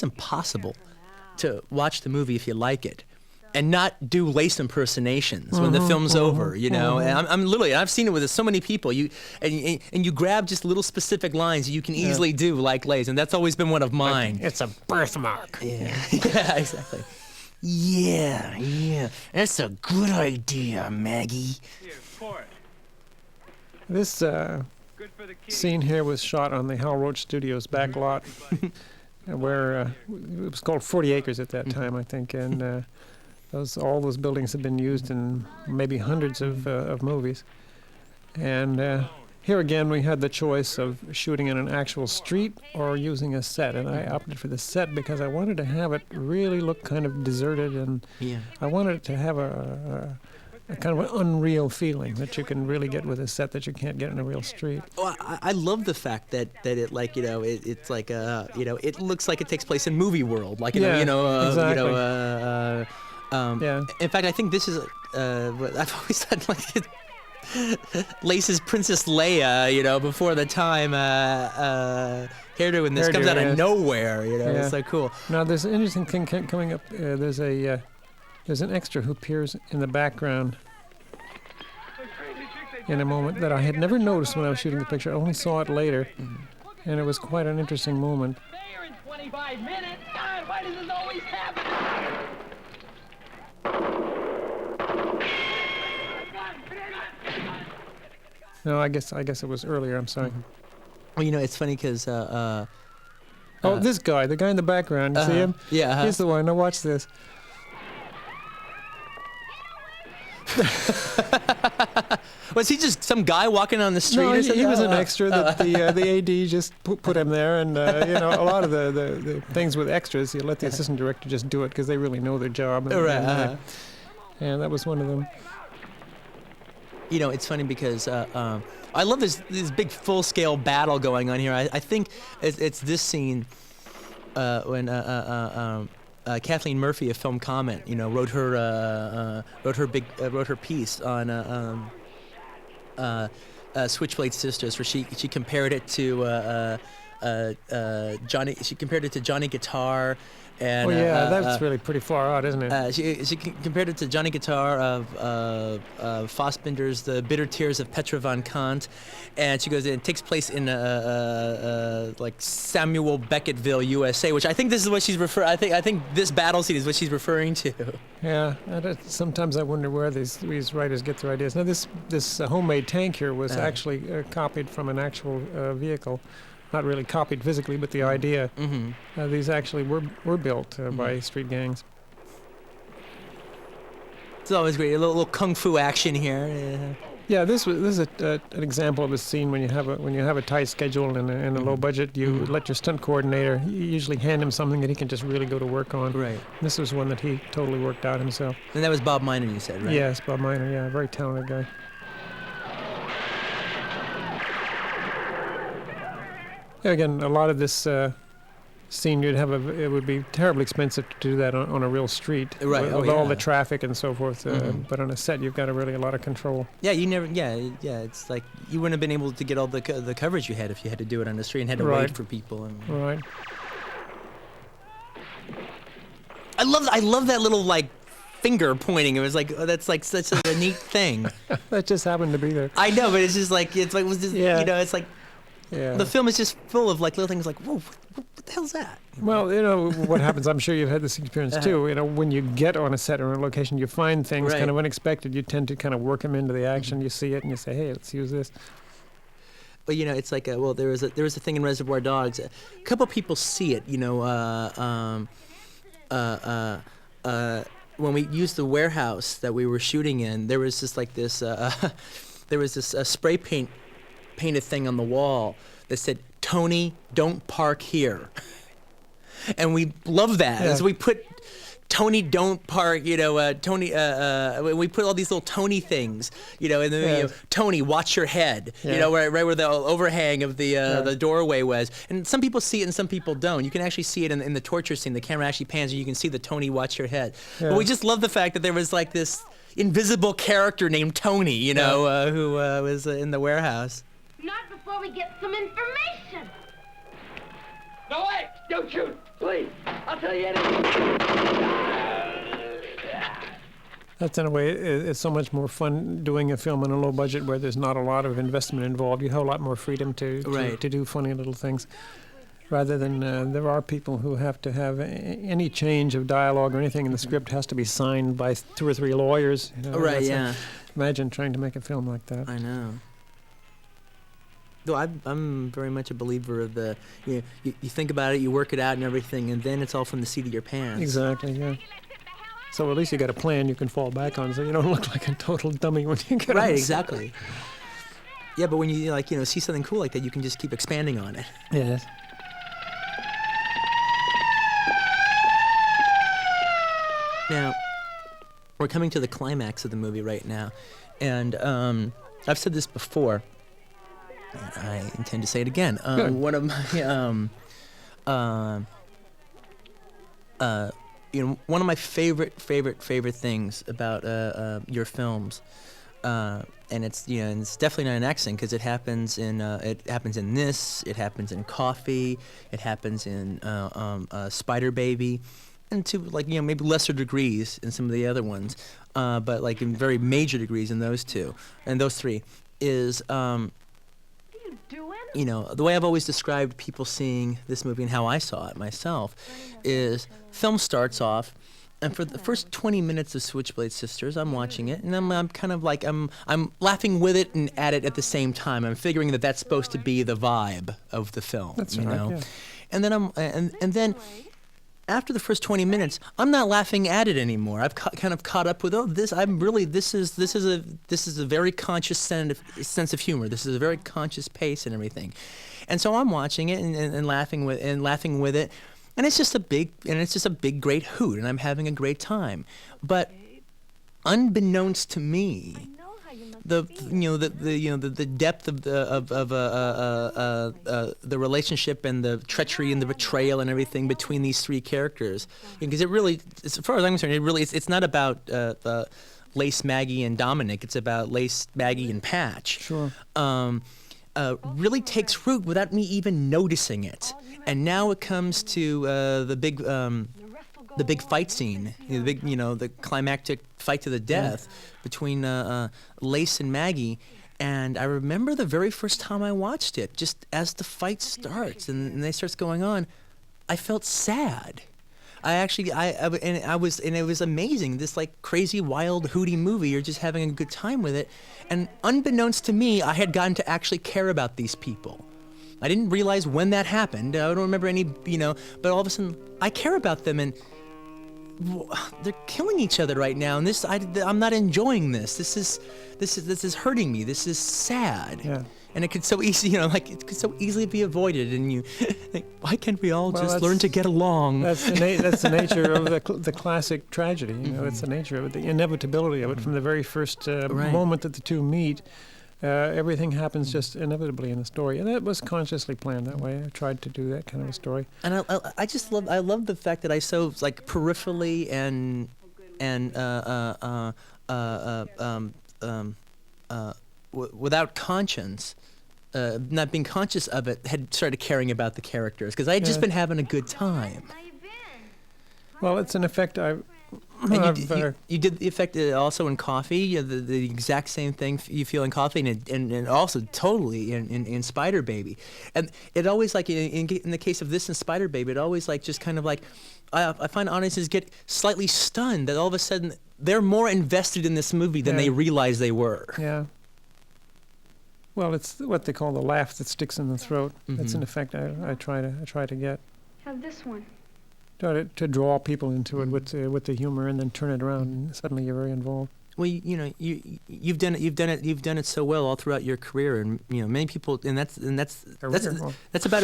impossible to watch the movie if you like it and not do Lace impersonations when the film's over, you know. And I'm literally, I've seen it with so many people. And you grab just little specific lines you can easily do like Lace, and that's always been one of mine. It's a birthmark. Yeah, yeah, exactly. Yeah, that's a good idea, Maggie. This scene here was shot on the Hal Roach Studios back lot, where it was called 40 Acres at that time, I think, and all those buildings have been used in maybe hundreds of movies. And here again, we had the choice of shooting in an actual street or using a set, and I opted for the set because I wanted to have it really look kind of deserted, and I wanted it to have a kind of an unreal feeling that you can really get with a set that you can't get in a real street. Well, I love the fact that it like it's like it looks like it takes place in movie world, like exactly. In fact, I think this is I've always had like Lace's Princess Leia, before the time hairdo, and this comes out of nowhere, It's so cool. Now there's an interesting thing coming up. There's an extra who appears in the background in a moment that I had never noticed when I was shooting the picture. I only saw it later, and it was quite an interesting moment. Mayor in 25 minutes? God, why does this always happen? No, I guess it was earlier. I'm sorry. Well, it's funny because this guy, the guy in the background, you see him? Yeah. He's the one. Now watch this. Was he just some guy walking on the street? No, or something? he was an extra that the AD just put him there, and a lot of the things with extras, you let the assistant director just do it because they really know their job. And, and that was one of them. It's funny because I love this big full-scale battle going on here. I think it's this scene when Kathleen Murphy of Film Comment, wrote her piece on Switchblade Sisters, where she compared it to Johnny. She compared it to Johnny Guitar. And, that's really pretty far out, isn't it? She compared it to Johnny Guitar of Fassbinder's The Bitter Tears of Petra von Kant, and she goes, it takes place in like Samuel Becketttville, USA, which I think this is what she's referring. I think this battle scene is what she's referring to. Yeah, sometimes I wonder where these writers get their ideas. Now this homemade tank here was actually copied from an actual vehicle. Not really copied physically, but the idea. These actually were built by street gangs. It's always great. A little kung fu action here. Yeah, this is an example of a scene when you have a tight schedule and a low budget. You let your stunt coordinator, you usually hand him something that he can just really go to work on. Right. This was one that he totally worked out himself. And that was Bob Miner, you said, right? Yes, Bob Miner. Yeah, very talented guy. Again, a lot of this scene, it would be terribly expensive to do that on a real street, Right. with all the traffic and so forth. But on a set, you've got a lot of control. Yeah, you never. Yeah. It's like you wouldn't have been able to get all the coverage you had if you had to do it on the street and had to wait for people. Right. I love that little like finger pointing. It was like that's like such a neat thing. That just happened to be there. I know, but it's just like it's like the film is just full of like little things like, whoa, what the hell's that? Well, what happens, I'm sure you've had this experience too, when you get on a set or a location, you find things kind of unexpected, you tend to kind of work them into the action, you see it and you say, hey, let's use this. But it's like there was a thing in Reservoir Dogs. A couple people see it, when we used the warehouse that we were shooting in, there was just like this spray painted thing on the wall that said, "Tony, don't park here." And we love that. Yeah. So we put Tony, don't park, Tony, we put all these little Tony things, and then, Tony, watch your head, right where the overhang of the doorway was. And some people see it and some people don't. You can actually see it in the torture scene. The camera actually pans and you can see the Tony, watch your head. Yeah. But we just love the fact that there was like this invisible character named Tony, who was in the warehouse. Not before we get some information. No, wait! Don't shoot! Please! I'll tell you anything. That's in a way, it's so much more fun doing a film on a low budget where there's not a lot of investment involved. You have a lot more freedom to do funny little things. Rather than, there are people who have to have any change of dialogue or anything in the script has to be signed by 2 or 3 lawyers. Imagine trying to make a film like that. I know. Though I'm very much a believer of the, you think about it, you work it out and everything, and then it's all from the seat of your pants. Exactly, yeah. So at least you got a plan you can fall back on, so you don't look like a total dummy when you get on Right, set. exactly. Yeah, but when you see something cool like that, you can just keep expanding on it. Yes. Now, we're coming to the climax of the movie right now, and I've said this before. And I intend to say it again. One of my one of my favorite things about your films, and it's it's definitely not an accident because it happens in this, it happens in Coffee, it happens in Spider Baby, and to maybe lesser degrees in some of the other ones, but like in very major degrees in those 2 and those 3 is. The way I've always described people seeing this movie and how I saw it myself is film starts off, and for the first 20 minutes of Switchblade Sisters, I'm watching it, and I'm kind of like, I'm laughing with it and at it at the same time. I'm figuring that that's supposed to be the vibe of the film, That's right, yeah. And then and then after the first 20 minutes, I'm not laughing at it anymore. I've kind of caught up with, this is a very conscious sense of humor. This is a very conscious pace and everything. And so I'm watching it and laughing with it. And it's just a big great hoot, and I'm having a great time. But unbeknownst to me, the depth of the relationship and the treachery and the betrayal and everything between these 3 characters, because it really, as far as I'm concerned, it's not about Lace, Maggie, and Dominic. It's about Lace, Maggie, and Patch. Sure. Really takes root without me even noticing it. And now it comes to the big fight scene, the climactic fight to the death between Lace and Maggie. And I remember the very first time I watched it, just as the fight starts and it starts going on, I felt sad. It was amazing. This like crazy, wild, hooty movie. You're just having a good time with it. And unbeknownst to me, I had gotten to actually care about these people. I didn't realize when that happened. I don't remember any, but all of a sudden I care about them, and they're killing each other right now. And I'm not enjoying this. This is hurting me. This is sad. Yeah. And it could so easily, it could so easily be avoided. And you think, why can't we all just learn to get along? That's the nature of the classic tragedy. It's the nature of it, the inevitability of it from the very first moment that the 2 meet. everything happens just inevitably in the story, and that was consciously planned that way. I tried to do that kind of a story. And I just love the fact that I so like peripherally and without conscience, not being conscious of it, had started caring about the characters because I had just been having a good time. Well, it's an effect you did the effect also in Coffee, the exact same thing you feel in Coffee, and also totally in Spider Baby. And it always, like, in the case of this and Spider Baby, it always, like, just kind of like, I find audiences get slightly stunned that all of a sudden they're more invested in this movie than they realize they were. Yeah. Well, it's what they call the laugh that sticks in the throat. That's an effect I try to get. Have this one. To draw people into it with the humor, and then turn it around, and suddenly you're very involved. Well, you've done it so well all throughout your career, and many people, and that's about as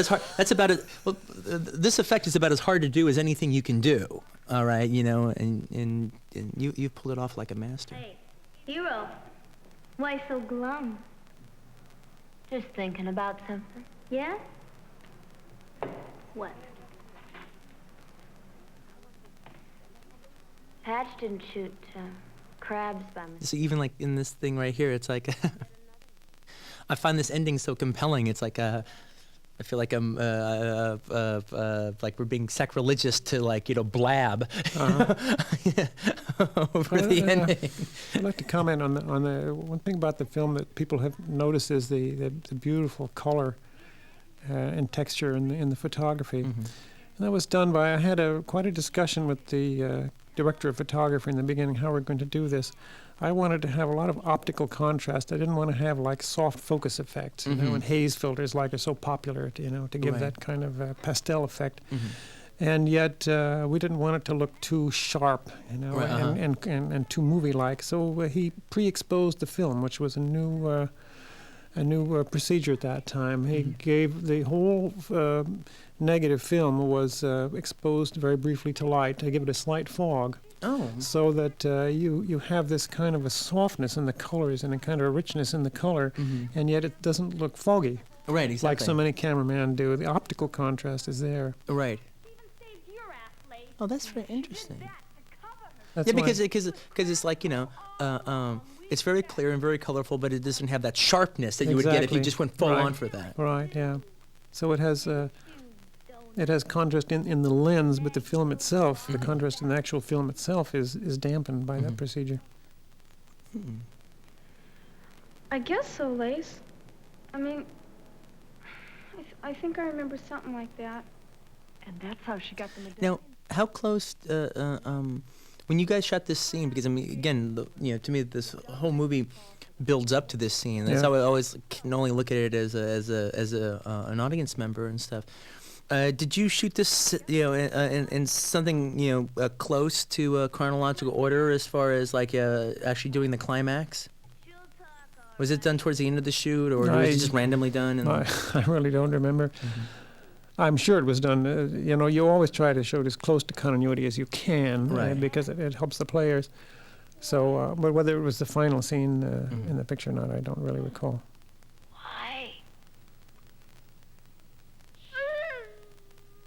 hard. That's about it. Well, this effect is about as hard to do as anything you can do. All right, and you pulled it off like a master. Hey, hero, why so glum? Just thinking about something. Yeah? What? Patch didn't shoot crabs by mistake. So even like in this thing right here, it's like I find this ending so compelling. It's like I feel like I'm like we're being sacrilegious to, like, blab over the ending. I'd like to comment on the one thing about the film that people have noticed is the beautiful color and texture in the photography. And that was done by, I had quite a discussion with the director of photography in the beginning, how we're going to do this. I wanted to have a lot of optical contrast. I didn't want to have like soft focus effects, and haze filters like are so popular, to give that kind of pastel effect. And yet we didn't want it to look too sharp, and too movie-like. So he pre-exposed the film, which was a new procedure at that time. He gave the whole negative film was exposed very briefly to light to give it a slight fog. Oh. So that you have this kind of a softness in the colors and a kind of a richness in the color, and yet it doesn't look foggy. Right, exactly. Like so many cameramen do. The optical contrast is there. Right. Oh, that's very interesting. That's because it's like, it's very clear and very colorful, but it doesn't have that sharpness that you would get if you just went full on for that. Right, yeah. So it has contrast in the lens, but the film itself, the contrast in the actual film itself is dampened by that procedure. I guess so, Lace. I mean, I think I remember something like that. And that's how she got the medallion. Now, how close, when you guys shot this scene, because I mean, again, to me, this whole movie builds up to this scene. That's how I always can only look at it as an audience member and stuff. Did you shoot this, in something, close to chronological order as far as like actually doing the climax? Was it done towards the end of the shoot, or was it just randomly done? I really don't remember. I'm sure it was done. You always try to show it as close to continuity as you can, because it helps the players. So, but whether it was the final scene in the picture or not, I don't really recall. Why?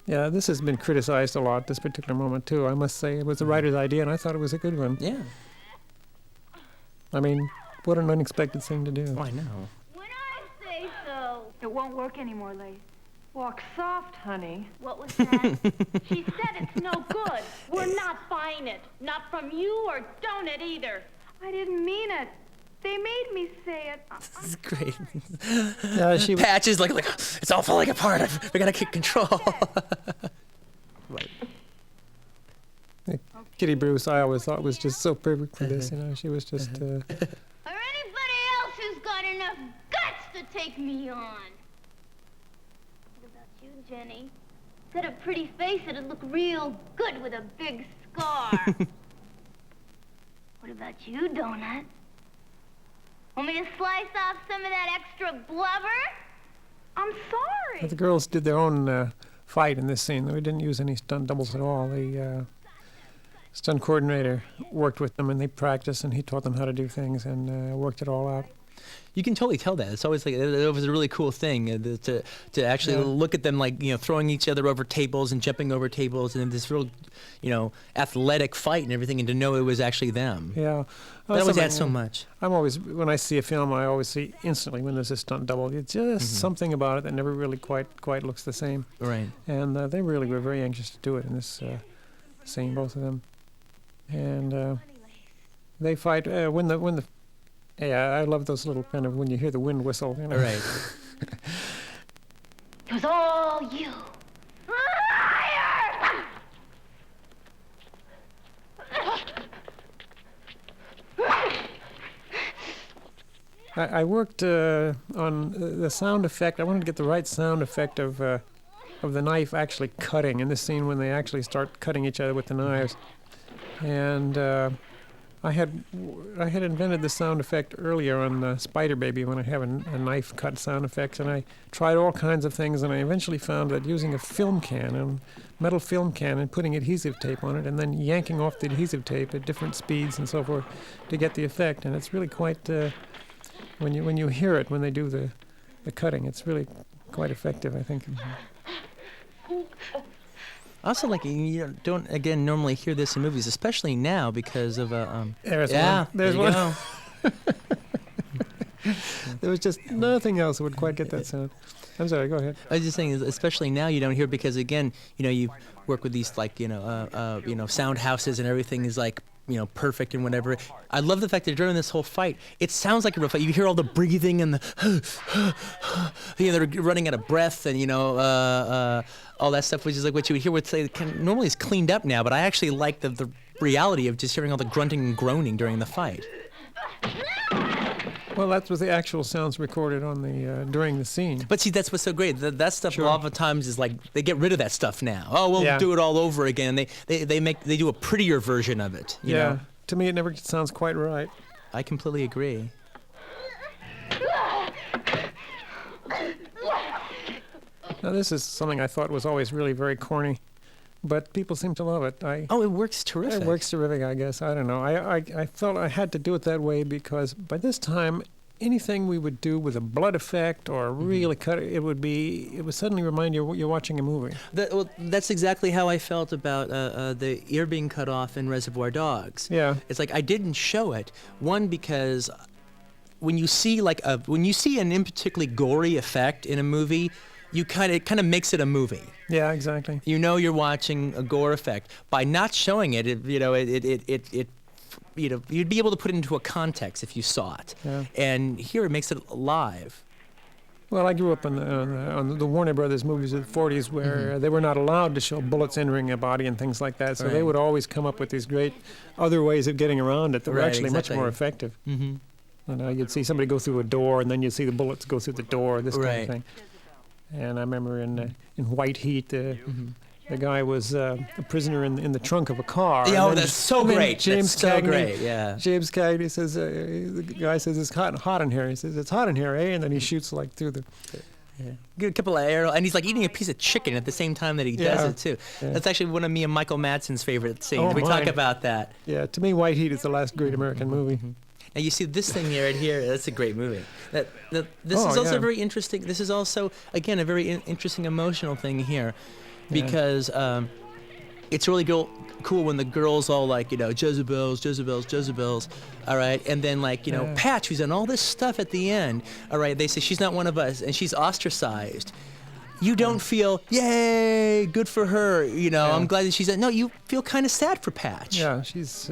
Yeah, this has been criticized a lot, this particular moment, too. I must say, it was the writer's idea, and I thought it was a good one. Yeah. I mean, what an unexpected thing to do. Oh, I know. When I say so. It won't work anymore, Lace. Walk soft, honey. What was that? She said it's no good. We're not buying it. Not from you, or don't it either. I didn't mean it. They made me say it. This is great. Patch is like, it's all falling apart. We gotta keep control. Right. Kitty Bruce, I always thought was just so perfect for this. She was just. Or anybody else who's got enough guts to take me on. What about you, Jenny? Got a pretty face that'd look real good with a big scar. What about you, Donut? Want me to slice off some of that extra blubber? I'm sorry. The girls did their own fight in this scene. We didn't use any stunt doubles at all. The stunt coordinator worked with them, and they practiced, and he taught them how to do things and worked it all out. You can totally tell that. It's always like it was a really cool thing to actually look at them like throwing each other over tables and jumping over tables and this real athletic fight and everything, and to know it was actually them. Yeah, that always adds so much. I'm always, when I see a film, I always see instantly when there's a stunt double. It's just something about it that never really quite looks the same. Right. And they really were very anxious to do it in this scene, both of them. And they fight when the yeah, I love those little kind of when you hear the wind whistle. Right. It was all you. I worked on the sound effect. I wanted to get the right sound effect of the knife actually cutting in this scene when they actually start cutting each other with the knives. And I had invented the sound effect earlier on Spider Baby when I have a knife cut sound effects, and I tried all kinds of things, and I eventually found that using a film can, a metal film can, and putting adhesive tape on it, and then yanking off the adhesive tape at different speeds and so forth to get the effect. And it's really quite when you hear it when they do the cutting, it's really quite effective, I think. Also, like, you don't again normally hear this in movies, especially now because of There's one. There's there you one. go. There was just nothing else that would quite get that sound. I'm sorry, go ahead. I was just saying, especially now you don't hear, because again, you work with these like sound houses and everything is like perfect and whatever. I love the fact that during this whole fight, it sounds like a real fight. You hear all the breathing and the they're running out of breath and all that stuff, which is like what you would hear would say normally is cleaned up now, but I actually like the reality of just hearing all the grunting and groaning during the fight. Well, that was the actual sounds recorded on the during the scene. But see, that's what's so great. That stuff Sure. a lot of times is like they get rid of that stuff now. Oh, we'll do it all over again. They do a prettier version of it. You know? To me, it never sounds quite right. I completely agree. Now, this is something I thought was always really very corny, but people seem to love it. It works terrific. It works terrific, I guess. I don't know. I felt I had to do it that way because by this time, anything we would do with a blood effect or really cut it, it would suddenly remind you you're watching a movie. That's exactly how I felt about the ear being cut off in Reservoir Dogs. Yeah. It's like I didn't show it. One, because when you see an in particularly gory effect in a movie, it kind of makes it a movie. Yeah, exactly. You're watching a gore effect. By not showing it, you'd be able to put it into a context if you saw it. Yeah. And here it makes it alive. Well, I grew up on the Warner Brothers movies of the 40s where they were not allowed to show bullets entering a body and things like that. So they would always come up with these great other ways of getting around it that were actually much more effective. Mm-hmm. You'd see somebody go through a door, and then you'd see the bullets go through the door, this kind of thing. And I remember in White Heat, the guy was a prisoner in the trunk of a car. Oh, that's so great. James That's so Cagney, great, yeah. James Cagney says, the guy says, it's hot in here. He says, it's hot in here, eh? And then he shoots like through the... Get a couple of arrows, and he's like eating a piece of chicken at the same time that he does it too. Yeah. That's actually one of me and Michael Madsen's favorite scenes. Oh, we mine. talk about that. Yeah, to me, White Heat is the last great American movie. Now you see this thing right here. That's a great movie. This is also very interesting. This is also again a very interesting emotional thing here, because it's really cool when the girls all like Jezebels, all right, and then like Patch, who's done all this stuff at the end, all right. They say she's not one of us, and she's ostracized. You don't feel, yay, good for her. I'm glad that she's. No, you feel kind of sad for Patch. Yeah, she's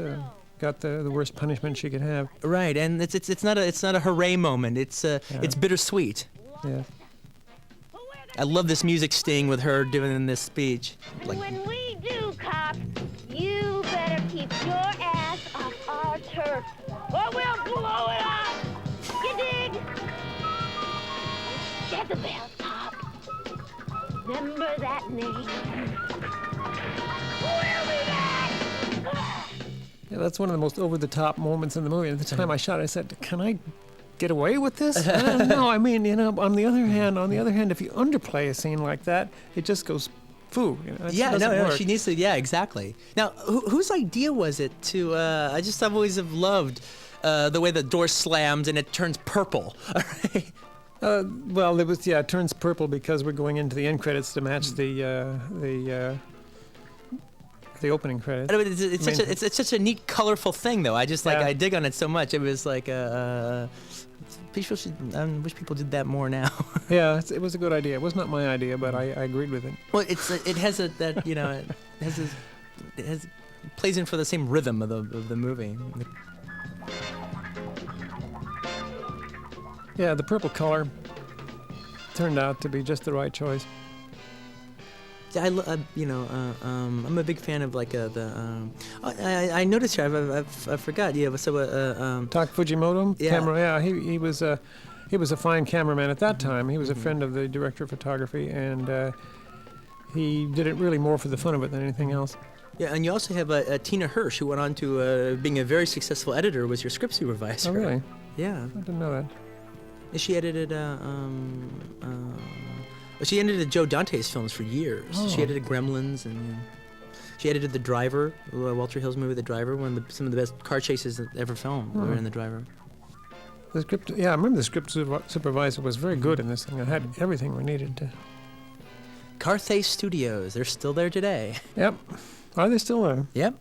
got the worst punishment she could have. Right, and it's not a hooray moment. It's bittersweet. Yeah. I love this music sting with her doing this speech. When we do, cops, you better keep your ass off our turf, or we'll blow it up. You dig? Jezebel, cop. Remember that name. We'll be back. Yeah, that's one of the most over-the-top moments in the movie. At the time I shot it, I said, can I get away with this? I don't know. I mean, on the other hand, if you underplay a scene like that, it just goes foo. She needs to, exactly. Now, whose idea was it to, I've always have loved the way the door slams and it turns purple. All right. Well, it turns purple because we're going into the end credits to match the opening credits. It's such a neat, colorful thing, though. I just I dig on it so much. It was like people should. I wish people did that more now. Yeah, it was a good idea. It was not my idea, but I agreed with it. Well, it plays in for the same rhythm of the movie. Yeah, the purple color turned out to be just the right choice. I'm a big fan of I noticed here. I forgot. Yeah, so Tak Fujimoto, yeah. camera. Yeah, he was a fine cameraman at that time. He was a friend of the director of photography, and he did it really more for the fun of it than anything else. Yeah, and you also have Tina Hirsch, who went on to being a very successful editor, was your script supervisor. Oh, really? Yeah. I didn't know that. She edited she edited Joe Dante's films for years. Oh. She edited Gremlins, and she edited The Driver, Walter Hill's movie The Driver, some of the best car chases ever filmed were in The Driver. The script, I remember the script supervisor was very good in this thing. I had everything we needed to. Carthay Studios, they're still there today. Yep. Are they still there? Yep.